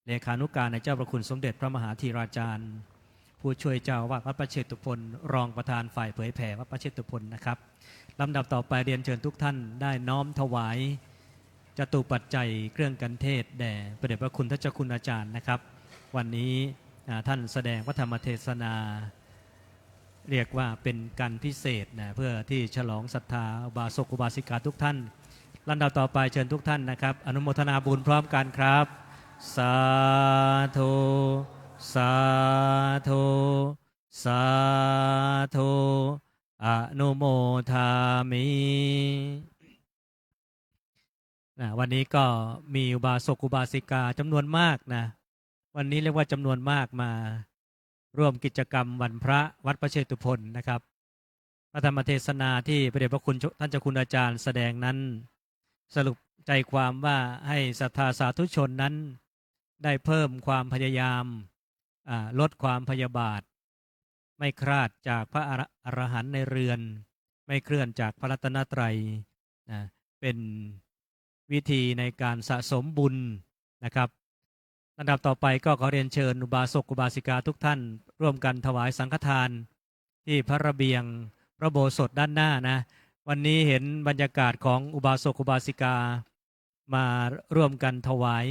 เลขานุการในเจ้าพระคุณสมเด็จพระมหาธีราจารย์ผู้ช่วยเจ้าอาวาสวัดพระเชตุพนรองประธานฝ่ายเผยแผ่วัดพระเชตุพนนะครับลำดับต่อไปเรียนเชิญทุกท่านได้น้อมถวาย จตุปัจจัยเครื่องกันเทศแด่พระเดชพระคุณท่านเจ้าคุณอาจารย์นะครับวันนี้ท่านแสดงพระธรรมเทศนาเรียกว่าเป็นการพิเศษนะเพื่อที่ฉลองศรัทธาอุบาสกอุบาสิกาทุกท่านลำดับต่อไปเชิญทุกท่านนะครับอนุโมทนาบุญพร้อมกันครับสาธุสาธุสาธุอนุโมทามิวันนี้ก็มีอุบาสกอุบาสิกาจำนวนมากนะวันนี้เรียกว่าจำนวนมากมาร่วมกิจกรรมวันพระวัดพระเชตุพนนะครับพระธรรมเทศนาที่พระเดชพระคุณท่านเจ้าคุณอาจารย์แสดงนั้นสรุปใจความว่าให้ศรัทธาสาธุชนนั้นได้เพิ่มความพยายามลดความพยาบาทไม่คลาดจากพระอรหันต์ในเรือนไม่เคลื่อนจากพระรัตนตรัยเป็นวิธีในการสะสมบุญนะครับลำดับต่อไปก็ขอเรียนเชิญอุบาสกอุบาสิกาทุกท่านร่วมกันถวายสังฆทานที่พระระเบียงพระโบสถด้านหน้านะวันนี้เห็นบรรยากาศของอุบาสกอุบาสิกามาร่วมกันถวาย